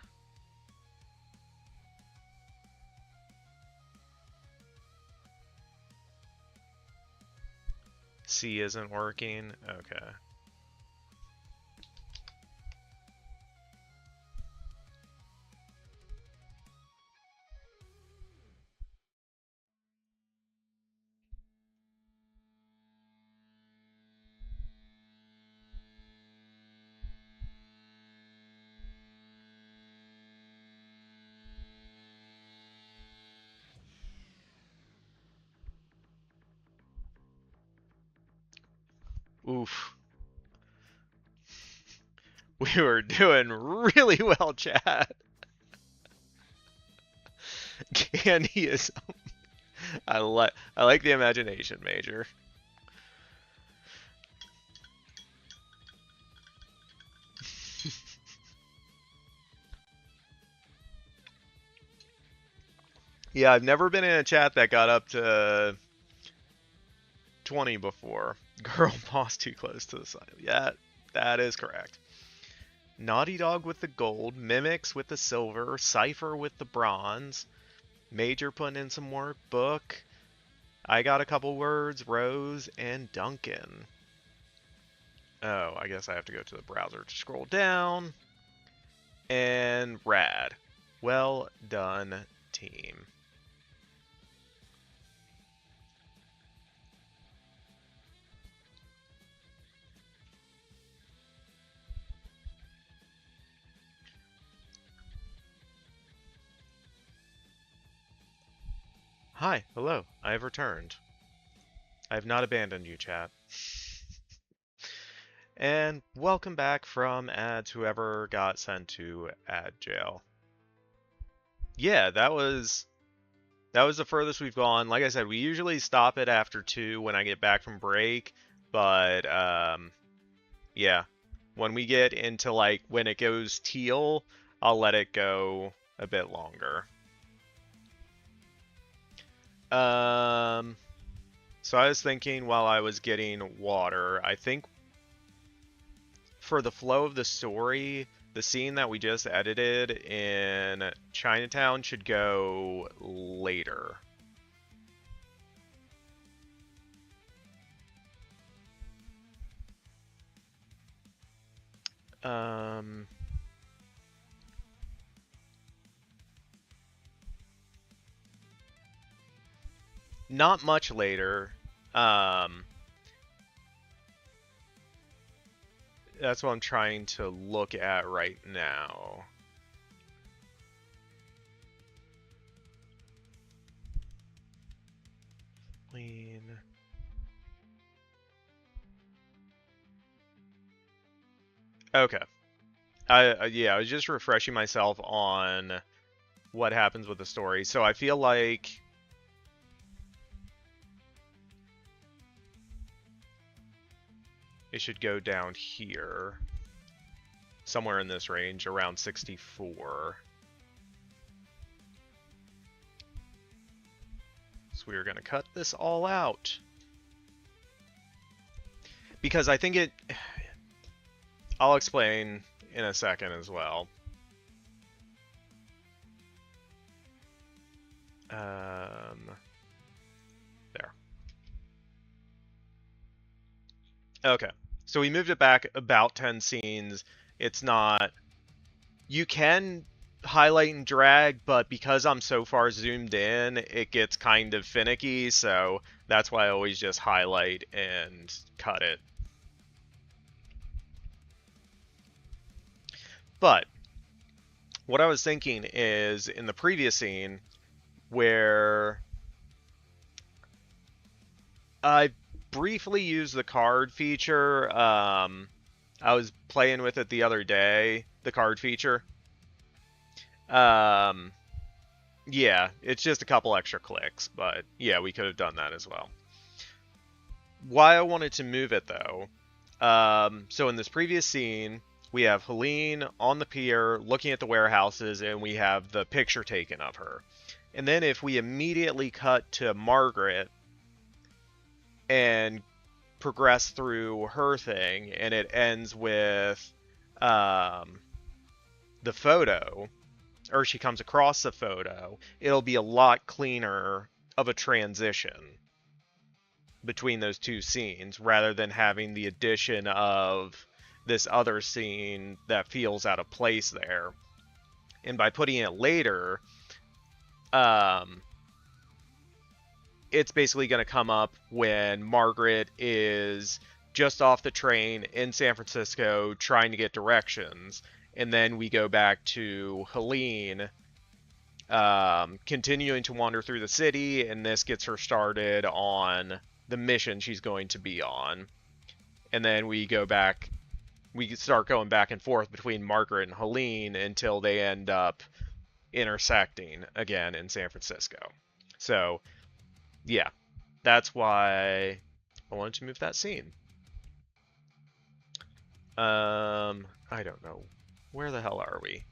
C isn't working? Okay. Oof. We were doing really well, chat. Candyism. I like the imagination, Major. Yeah, I've never been in a chat that got up to 20 before. Girl boss too close to the side. Yeah, that is correct. Naughty Dog with the gold, Mimics with the silver, Cypher with the bronze, Major putting in some work, Book. I got a couple words, Rose and Duncan. Oh, I guess I have to go to the browser to scroll down. And Rad. Well done, team. Hi, hello, I have returned. I have not abandoned you, chat. And welcome back from ads, whoever got sent to ad jail. Yeah, that was the furthest we've gone. Like I said, we usually stop it after 2 when I get back from break, but yeah, when we get into like when it goes teal, I'll let it go a bit longer. So I was thinking while I was getting water, I think for the flow of the story, the scene that we just edited in Chinatown should go later. Not much later. That's what I'm trying to look at right now. Lean. Okay. Yeah, I was just refreshing myself on what happens with the story. So I feel like it should go down here. Somewhere in this range, around 64. So we're going to cut this all out. Because I think I'll explain in a second as well. There. Okay. So we moved it back about 10 scenes. It's not... You can highlight and drag, but because I'm so far zoomed in, it gets kind of finicky, so that's why I always just highlight and cut it. But what I was thinking is in the previous scene where I briefly used the card feature, I was playing with it the other day, the card feature. Yeah, it's just a couple extra clicks, but yeah, we could have done that as well. Why I wanted to move it though, so in this previous scene, we have Hélène on the pier looking at the warehouses, and we have the picture taken of her. And then if we immediately cut to Margaret and progress through her thing, and it ends with the photo, or she comes across the photo, it'll be a lot cleaner of a transition between those two scenes, rather than having the addition of this other scene that feels out of place there. And by putting it later, it's basically going to come up when Margaret is just off the train in San Francisco trying to get directions. And then we go back to Hélène continuing to wander through the city, and this gets her started on the mission she's going to be on. And then we start going back and forth between Margaret and Hélène until they end up intersecting again in San Francisco. So, yeah, that's why I wanted to move that scene. I don't know. Where the hell are we?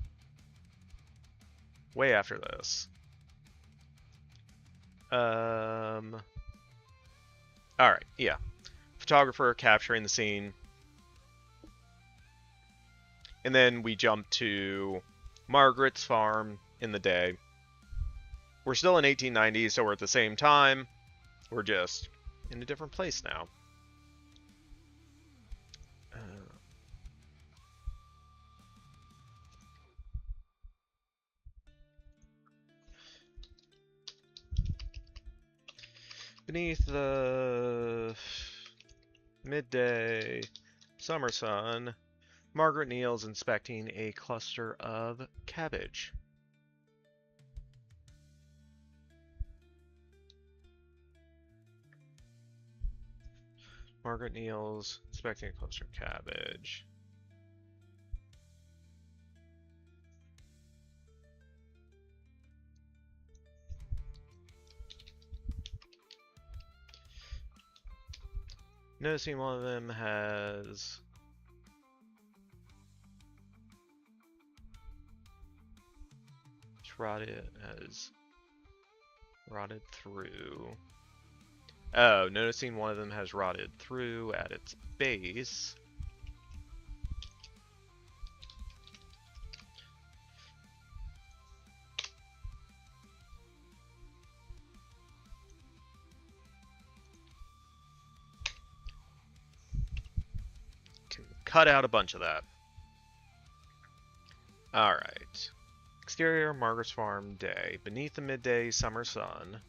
Way after this. Alright, yeah. Photographer capturing the scene. And then we jump to Margaret's farm in the day. We're still in 1890, so we're at the same time. We're just in a different place now. Beneath the midday summer sun, Margaret kneels inspecting a cluster of cabbage. Margaret kneels, inspecting a cluster of cabbage. Noticing one of them has rotted through. Oh, noticing one of them has rotted through at its base. Can cut out a bunch of that. Alright. Exterior, Margaret's farm, day. Beneath the midday summer sun,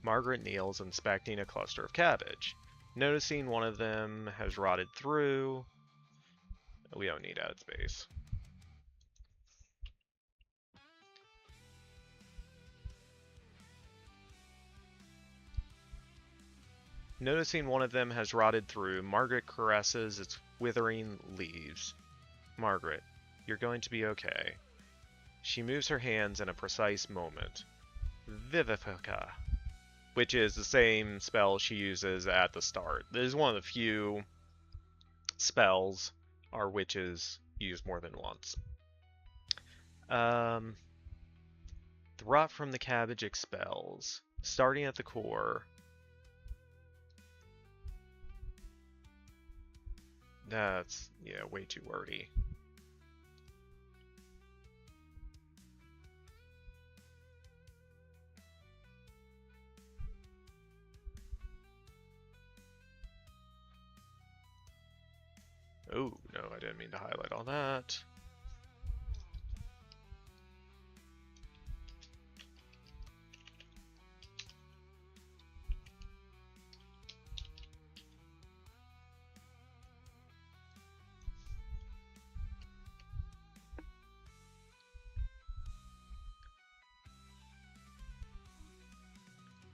Margaret kneels inspecting a cluster of cabbage. Noticing one of them has rotted through. We don't need ad space. Noticing one of them has rotted through, Margaret caresses its withering leaves. Margaret, you're going to be okay. She moves her hands in a precise moment. Vivifica, which is the same spell she uses at the start. This is one of the few spells our witches use more than once. The rot from the cabbage expels. Starting at the core. That's, yeah, way too wordy. Oh, no, I didn't mean to highlight all that.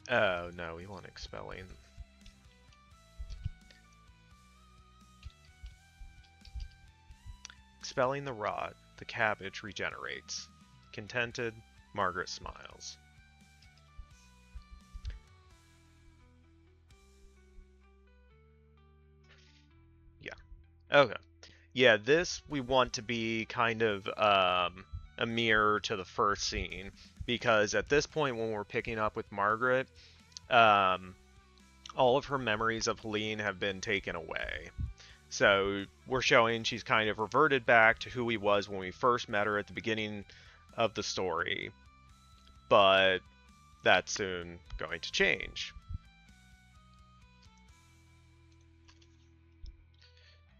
Oh, no, we want expelling. Expelling the rot, the cabbage regenerates. Contented, Margaret smiles. Yeah. Okay. Yeah, this we want to be kind of a mirror to the first scene, because at this point when we're picking up with Margaret, all of her memories of Hélène have been taken away. So we're showing she's kind of reverted back to who he was when we first met her at the beginning of the story, but that's soon going to change.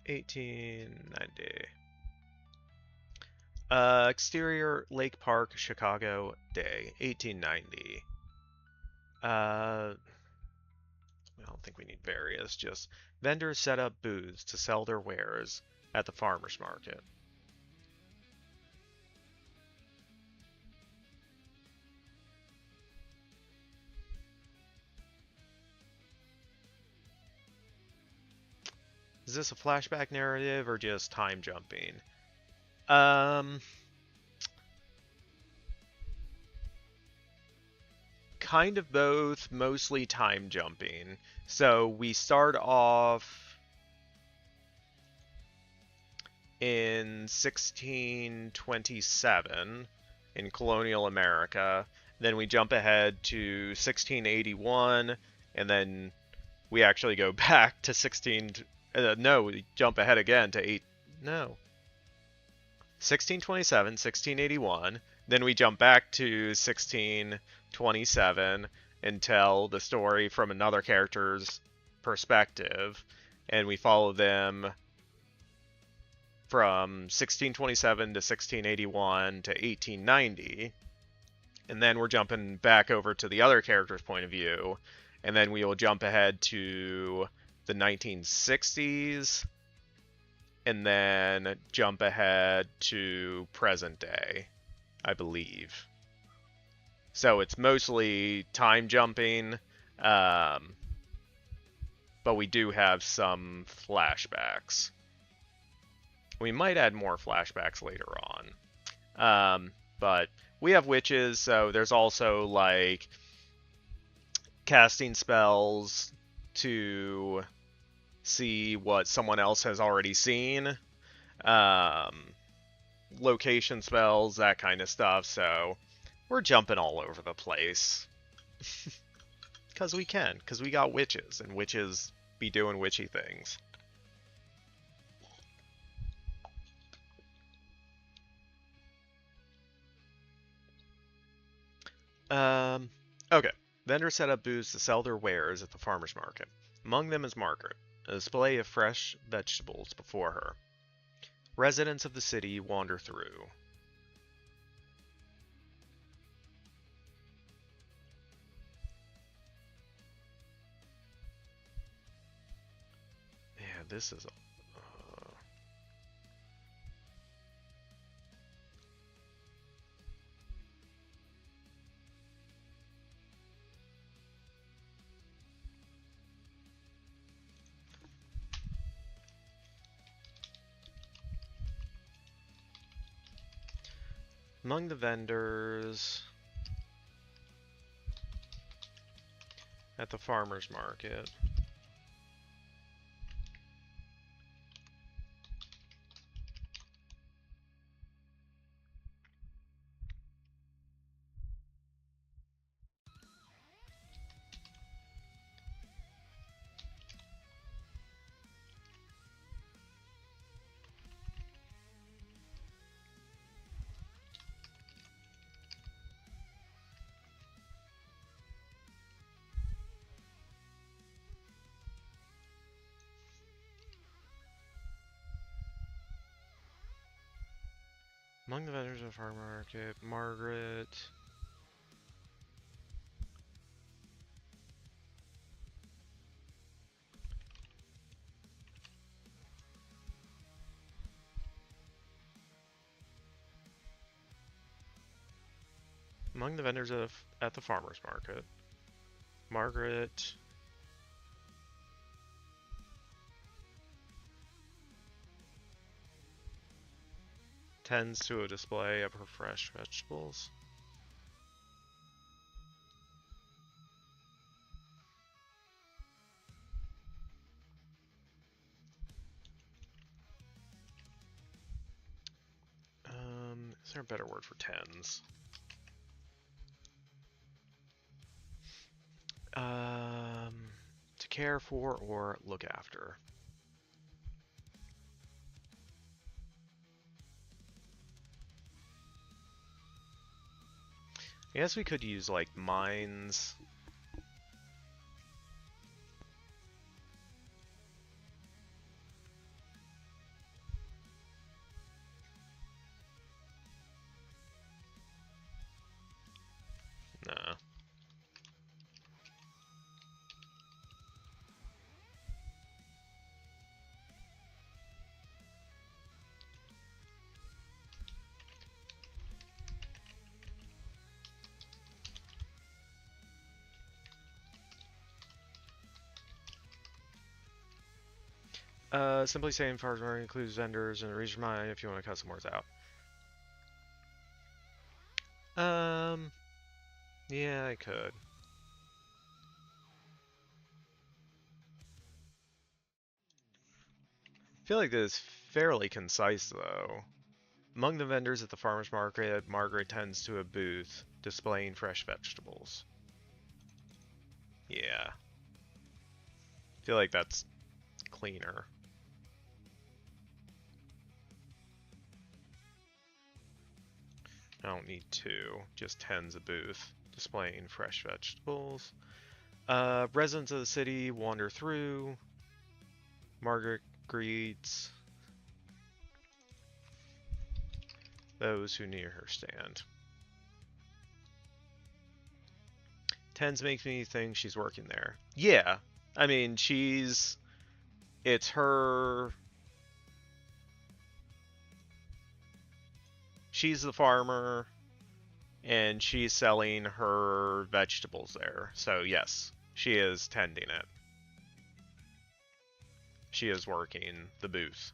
1890. Exterior, Lake Park, Chicago, day, 1890. I don't think we need various, just vendors set up booths to sell their wares at the farmer's market. Is this a flashback narrative or just time jumping? Kind of both, mostly time jumping. So we start off in 1627 in colonial America. Then we jump ahead to 1681, and then we actually go back to no, we jump ahead again to 1627, 1681. Then we jump back to 1627 and tell the story from another character's perspective, and we follow them from 1627 to 1681 to 1890, and then we're jumping back over to the other character's point of view, and then we will jump ahead to the 1960s, and then jump ahead to present day, I believe. So it's mostly time jumping, but but we do have some flashbacks. We might add more flashbacks later on. But we have witches, so there's also like casting spells to see what someone else has already seen. Location spells, that kind of stuff, so we're jumping all over the place. Because we can, because we got witches, and witches be doing witchy things. Okay. Vendors set up booths to sell their wares at the farmer's market. Among them is Margaret, a display of fresh vegetables before her. Residents of the city wander through. Yeah, this is... Among the vendors at the farmer's market. Among the vendors at the farmer market, Margaret. Among the vendors at the farmer's market, Margaret tends to a display of her fresh vegetables. Is there a better word for tends? To care for or look after. I guess we could use like mines. Nah. Simply saying farmers market includes vendors and reach your mind if you want to cut some words out. Yeah, I could. I feel like this is fairly concise though. Among the vendors at the farmer's market, Margaret tends to a booth displaying fresh vegetables. Yeah. I feel like that's cleaner. I don't need two, just tends a booth displaying fresh vegetables. Residents of the city wander through. Margaret greets those who near her stand. Tens makes me think she's working there. Yeah, I mean, it's her. She's the farmer, and she's selling her vegetables there. So yes, she is tending it. she is working the booth.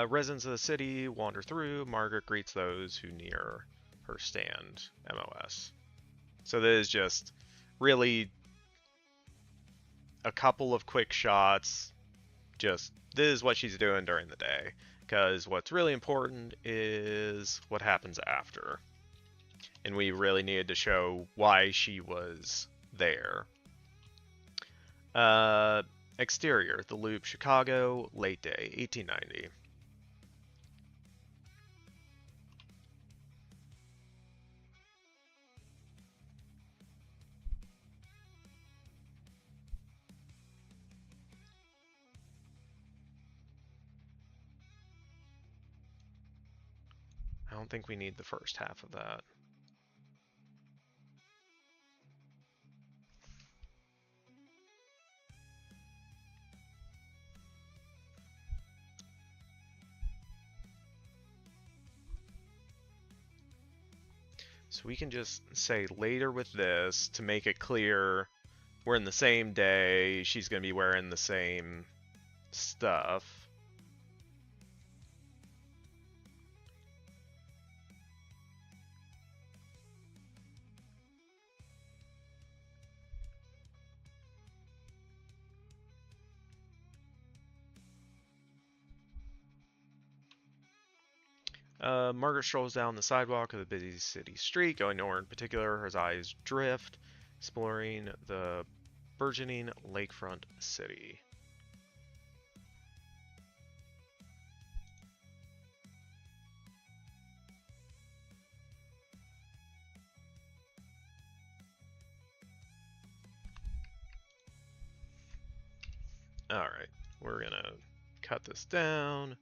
Residents of the city wander through. Margaret greets those who near her stand. MOS. So this is just really a couple of quick shots. Just this is what she's doing during the day. Because what's really important is what happens after. And we really needed to show why she was there. Exterior, The Loop, Chicago, late day, 1890. I don't think we need the first half of that. So we can just say later with this to make it clear we're in the same day, she's going to be wearing the same stuff. Margaret strolls down the sidewalk of the busy city street, going nowhere in particular. Her eyes drift, exploring the burgeoning lakefront city. Alright, we're gonna cut this down.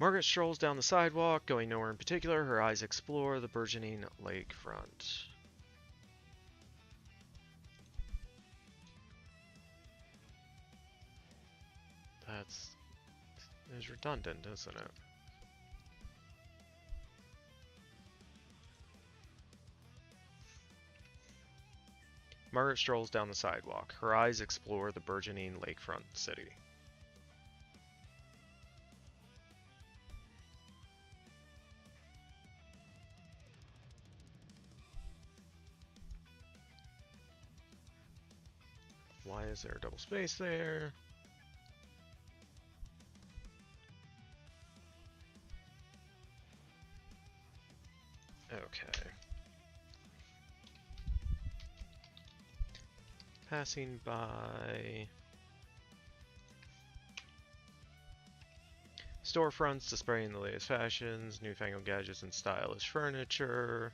Margaret strolls down the sidewalk, going nowhere in particular. Her eyes explore the burgeoning lakefront. That's is redundant, isn't it? Margaret strolls down the sidewalk. Her eyes explore the burgeoning lakefront city. Why is there a double space there? Okay. Passing by storefronts displaying the latest fashions, newfangled gadgets, and stylish furniture.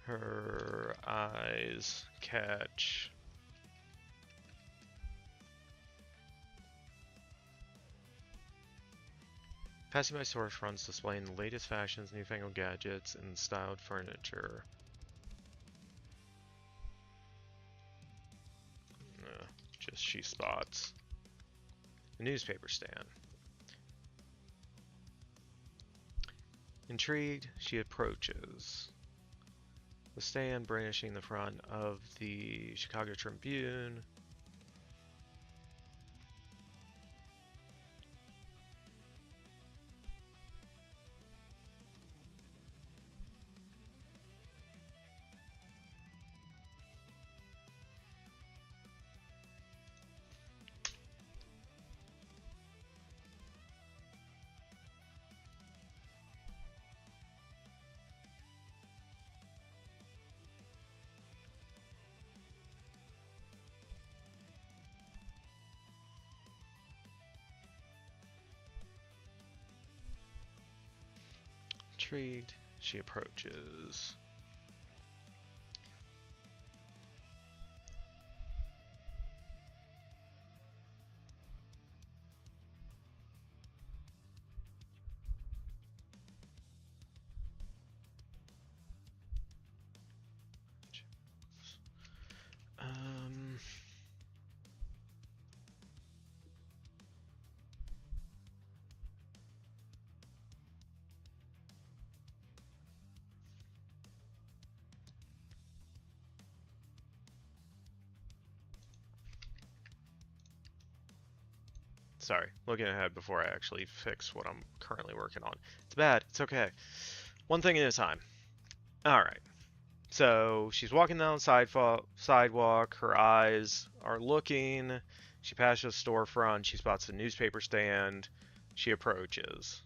Her eyes catch passing by storefronts displaying the latest fashions, newfangled gadgets, and styled furniture. Just she spots a newspaper stand. Intrigued, she approaches the stand, brandishing the front of the Chicago Tribune. Intrigued, she approaches. Sorry, looking ahead before I actually fix what I'm currently working on. It's bad. It's okay. One thing at a time. Alright. So, she's walking down the sidewalk. Her eyes are looking. She passes a storefront. She spots a newspaper stand. She approaches.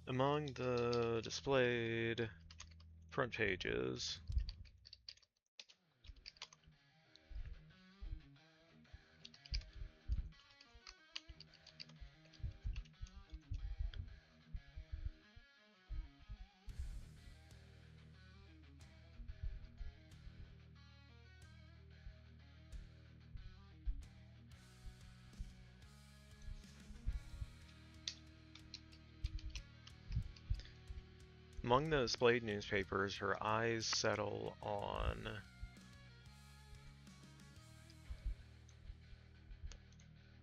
Among the displayed front pages, among the displayed newspapers, her eyes settle on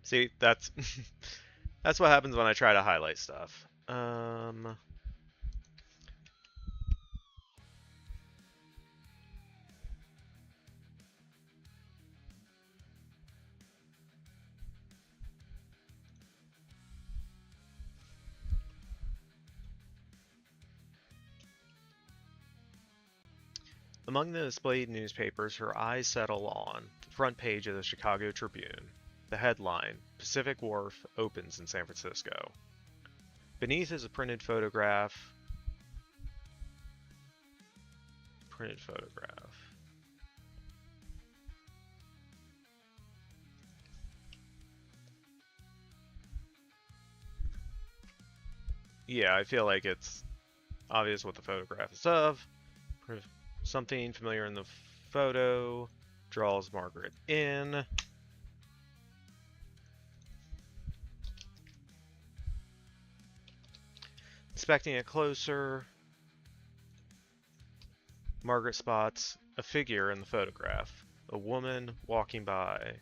see, that's that's what happens when I try to highlight stuff. Among the displayed newspapers, her eyes settle on the front page of the Chicago Tribune. The headline, Pacific Wharf opens in San Francisco. Beneath is a printed photograph. Yeah, I feel like it's obvious what the photograph is of. Something familiar in the photo draws Margaret in. Inspecting it closer, Margaret spots a figure in the photograph, a woman walking by.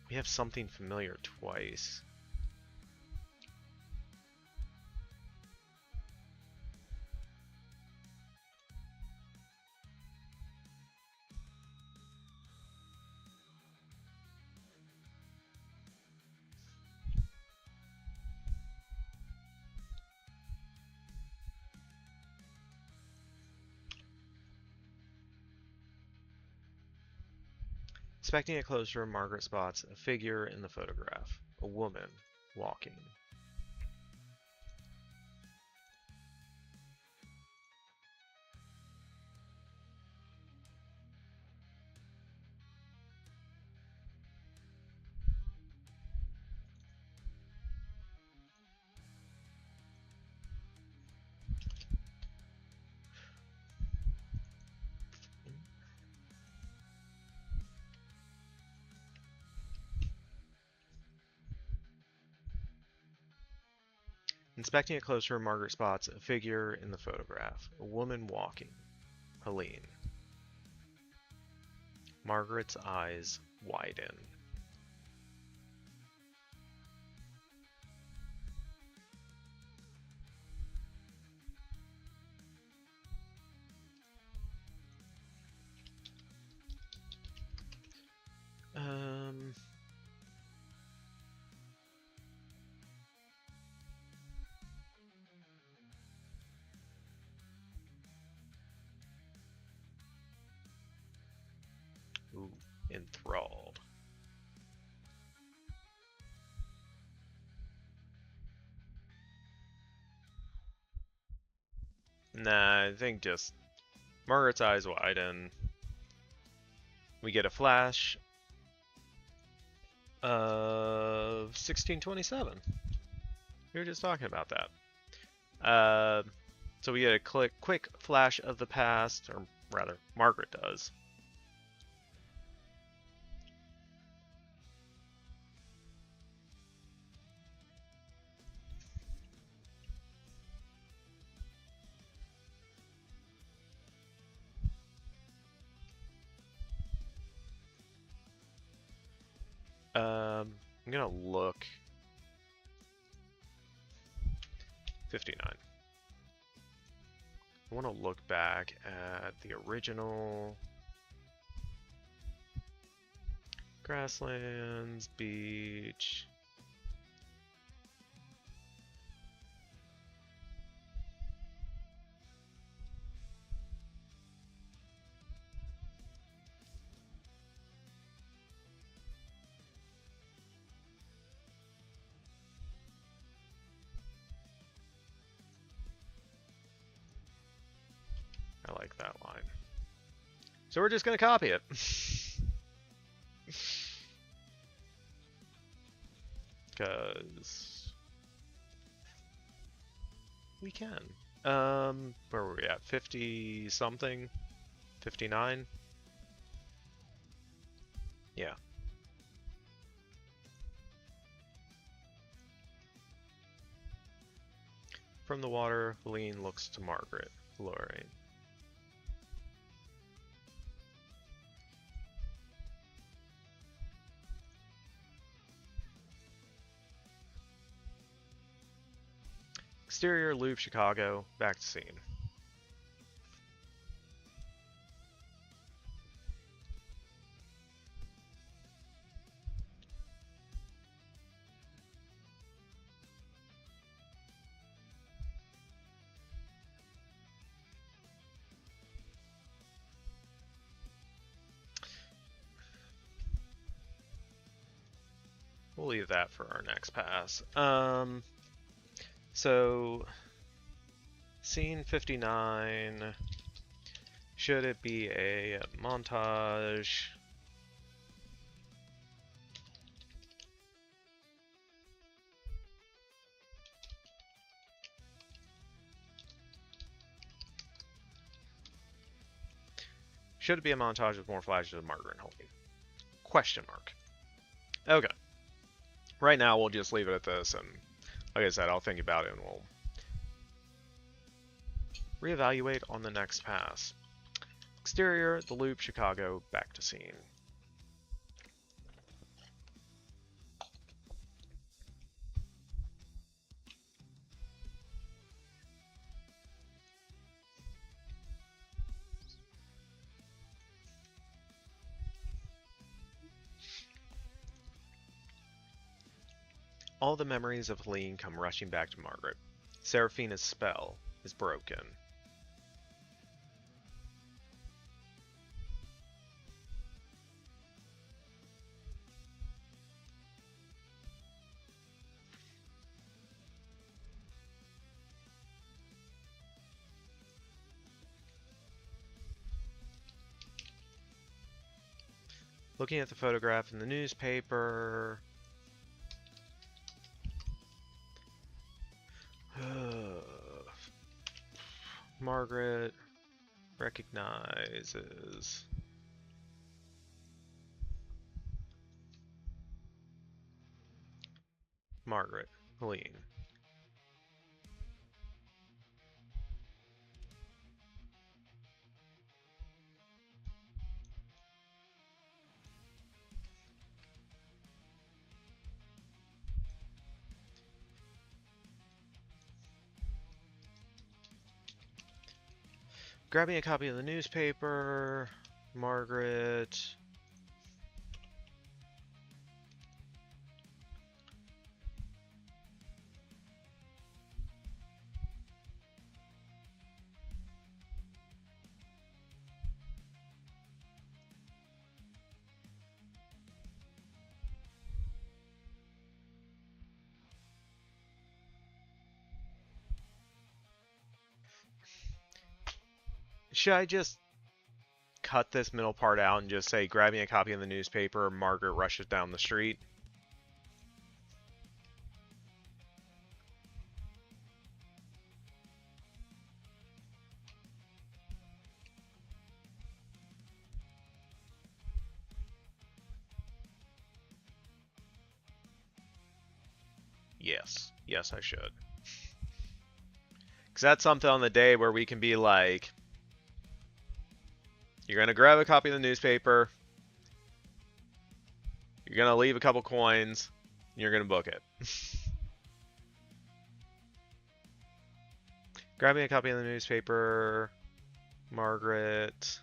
We have something familiar twice. Inspecting it closer, Margaret spots a figure in the photograph, a woman walking. Inspecting it closer, Margaret spots a figure in the photograph, a woman walking, Hélène. Margaret's eyes widen. Ooh, enthralled. Nah, I think just Margaret's eyes widen. We get a flash of 1627. We were just talking about that. So we get a quick flash of the past, or rather, Margaret does. I'm gonna look 59. I want to look back at the original grasslands, beach. I like that line. So we're just going to copy it. Because we can. Where were we at? 50 something? 59? Yeah. From the water, Helene looks to Margaret, lowering. Exterior loop, Chicago, back to scene. We'll leave that for our next pass. So, scene 59, should it be a montage? Should it be a montage with more flashes of Margaret and Helene? Question mark. Okay. Right now, we'll just leave it at this, and like I said, I'll think about it and we'll reevaluate on the next pass. Exterior, the loop, Chicago, back to scene. All the memories of Helene come rushing back to Margaret. Seraphina's spell is broken. Looking at the photograph in the newspaper. Margaret recognizes Margaret, Helene. Grabbing a copy of the newspaper, Margaret. Should I just cut this middle part out and just say grabbing a copy of the newspaper, Margaret rushes down the street? Yes. Yes, I should. Because that's something on the day where we can be like, you're going to grab a copy of the newspaper, you're going to leave a couple coins, and you're going to book it. Grabbing a copy of the newspaper, Margaret.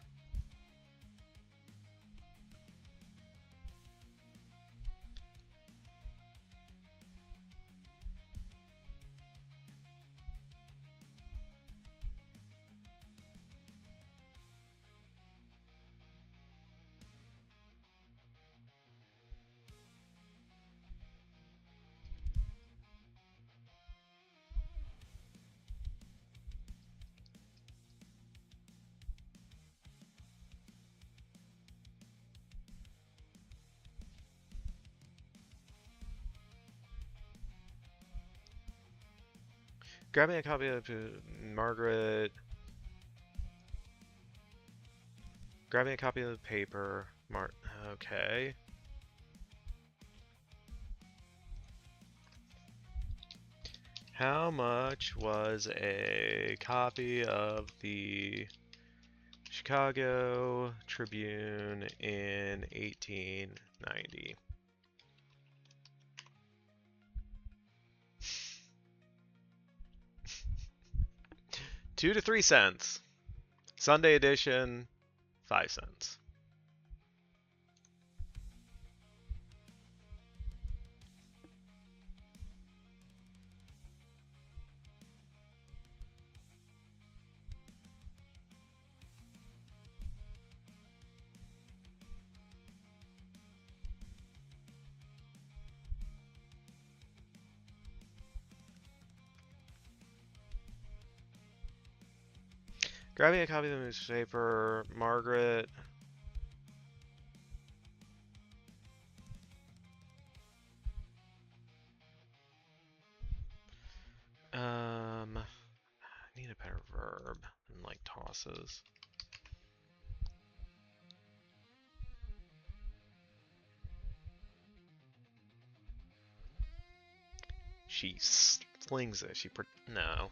Grabbing a copy of Margaret. Grabbing a copy of the paper. Okay. How much was a copy of the Chicago Tribune in 1890? $2 to 3 cents. Sunday edition, 5 cents. Grabbing a copy of the newspaper, Margaret. I need a better verb than like tosses. She slings it. No.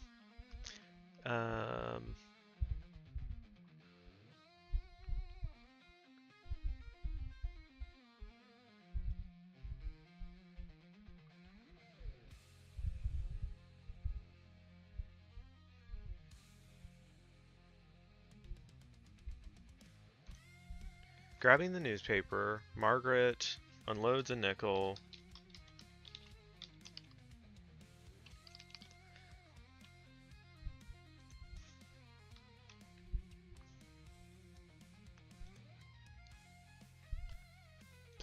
Grabbing the newspaper, Margaret unloads a nickel.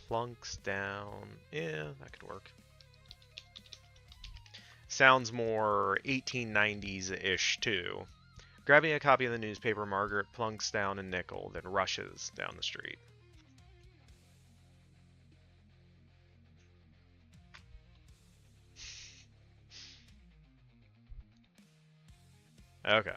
Plunks down. Yeah, that could work. Sounds more 1890s-ish, too. Grabbing a copy of the newspaper, Margaret plunks down a nickel, then rushes down the street. Okay.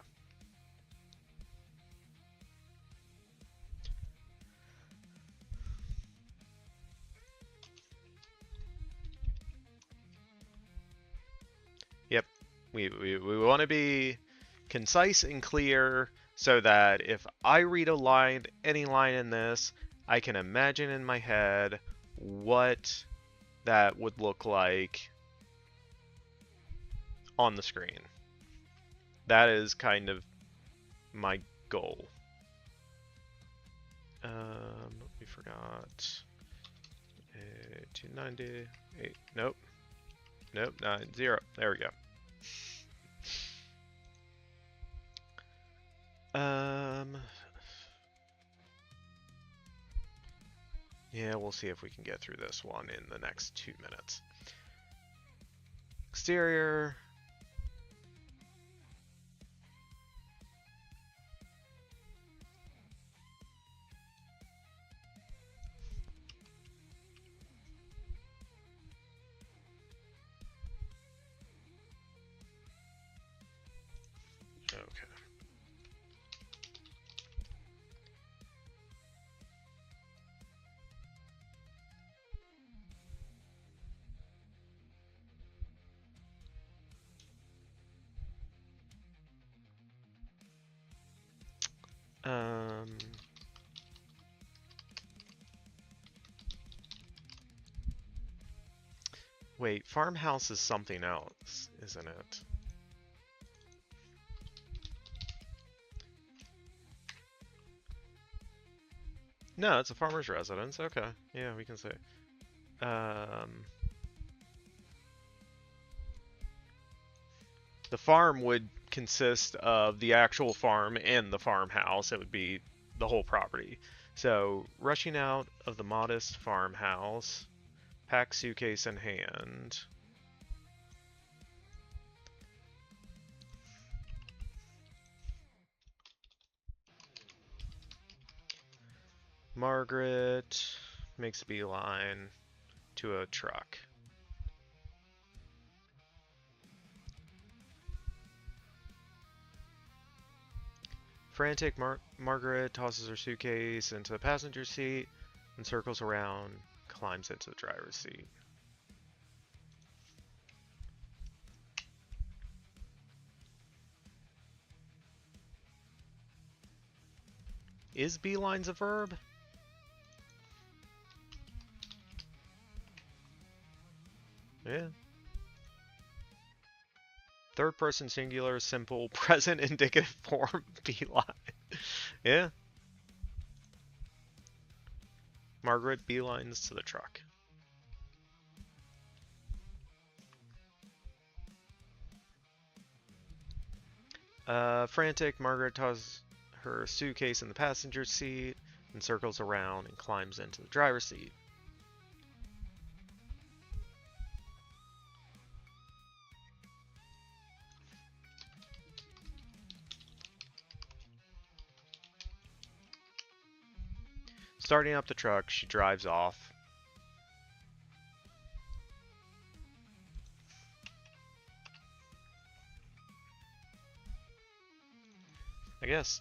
Yep. We want to be concise and clear so that if I read any line in this, I can imagine in my head what that would look like on the screen. That is kind of my goal. We forgot. 298. Nope. Nope, 90. There we go. Yeah, we'll see if we can get through this one in the next 2 minutes. Exterior. Okay. Um, wait, farmhouse is something else, isn't it? No, it's a farmer's residence. Okay, yeah, we can say. The farm would consist of the actual farm and the farmhouse. It would be the whole property. So, rushing out of the modest farmhouse, pack suitcase in hand. Margaret makes a beeline to a truck. Frantic, Margaret tosses her suitcase into the passenger seat and circles around, climbs into the driver's seat. Is beelines a verb? Yeah. Third person singular, simple, present indicative form, beeline. Yeah. Margaret beelines to the truck. Frantic, Margaret tosses her suitcase in the passenger seat and circles around and climbs into the driver's seat. Starting up the truck, she drives off. I guess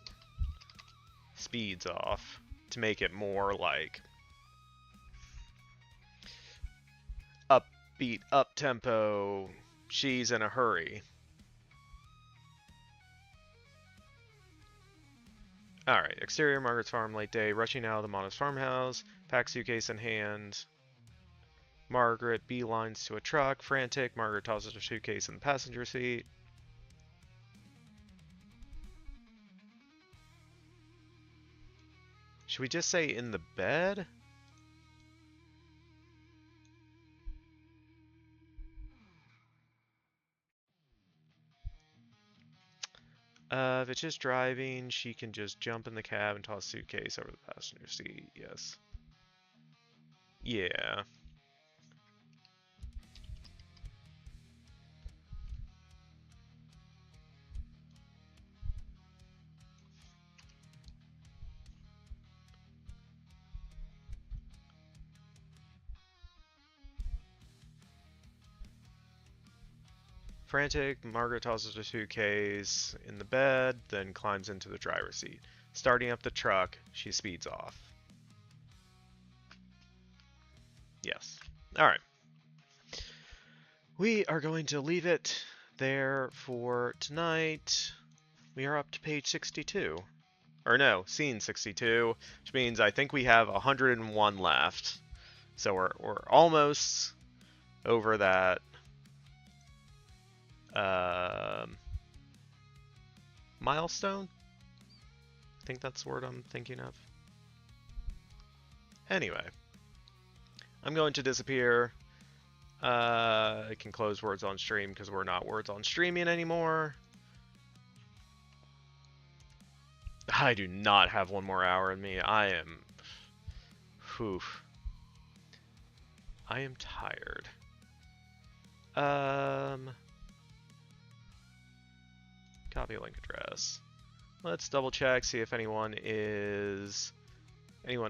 speeds off to make it more like upbeat, up tempo. She's in a hurry. Alright, exterior Margaret's farm, late day, rushing out of the modest farmhouse, pack suitcase in hand. Margaret beelines to a truck, frantic. Margaret tosses her suitcase in the passenger seat. Should we just say in the bed? If it's just driving, she can just jump in the cab and toss suitcase over the passenger seat. Yes. Yeah. Frantic, Margaret tosses her suitcase in the bed, then climbs into the driver's seat. Starting up the truck, she speeds off. Yes. Alright. We are going to leave it there for tonight. We are up to page 62. Or no, scene 62, which means I think we have 101 left. So we're almost over that milestone? I think that's the word I'm thinking of. Anyway, I'm going to disappear. I can close words on stream because we're not words on streaming anymore. I do not have one more hour in me. I am... Oof. I am tired. Copy link address. Let's double check, see if anyone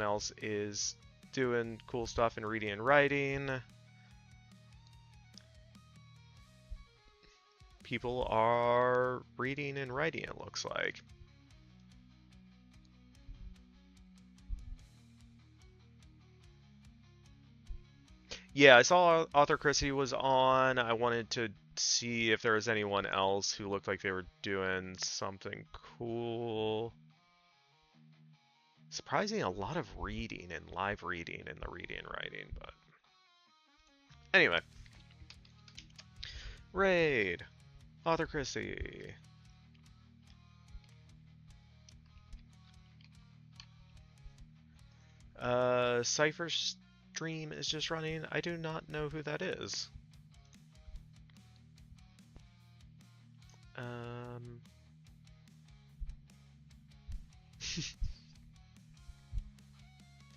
else is doing cool stuff in reading and writing. People are reading and writing, it looks like. Yeah, I saw Author Chrissy was on. I wanted to see if there was anyone else who looked like they were doing something cool. Surprising, a lot of reading and live reading in the reading and writing, but anyway. Raid. Author Chrissy. Cypher stream is just running. I do not know who that is.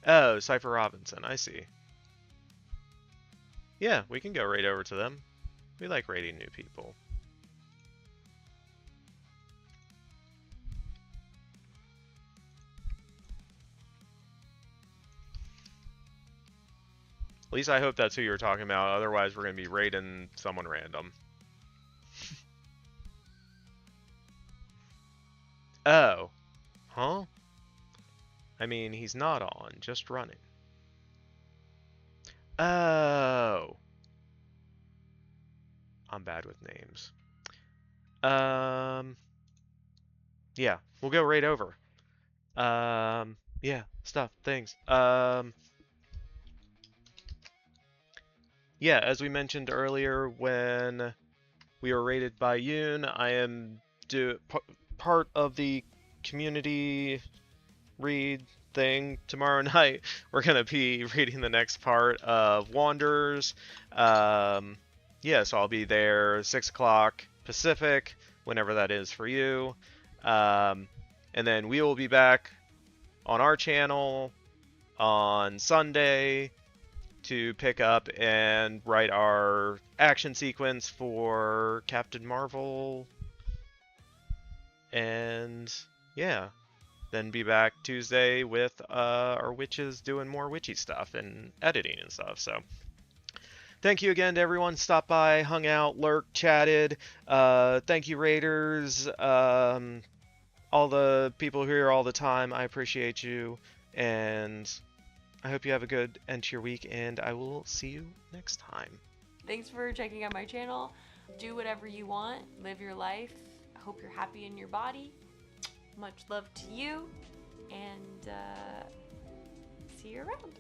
Oh, Cypher Robinson, I see. Yeah, we can go raid over to them. We like raiding new people. At least I hope that's who you're talking about, otherwise we're going to be raiding someone random. Oh. Huh? I mean, he's not on, just running. Oh. I'm bad with names. Yeah, we'll go right over. Yeah, stuff, things. Yeah, as we mentioned earlier, when we were rated by Yoon, I am part of the community read thing tomorrow night. We're gonna be reading the next part of Wanderers. Yeah, so I'll be there 6 o'clock Pacific, whenever that is for you. And then we will be back on our channel on Sunday to pick up and write our action sequence for Captain Marvel. And yeah, then be back Tuesday with our witches doing more witchy stuff and editing and stuff. So thank you again to everyone. Stopped by, hung out, lurked, chatted. Thank you, Raiders. All the people here all the time. I appreciate you. And I hope you have a good end to your week. And I will see you next time. Thanks for checking out my channel. Do whatever you want. Live your life. I hope you're happy in your body. Much love to you. And see you around.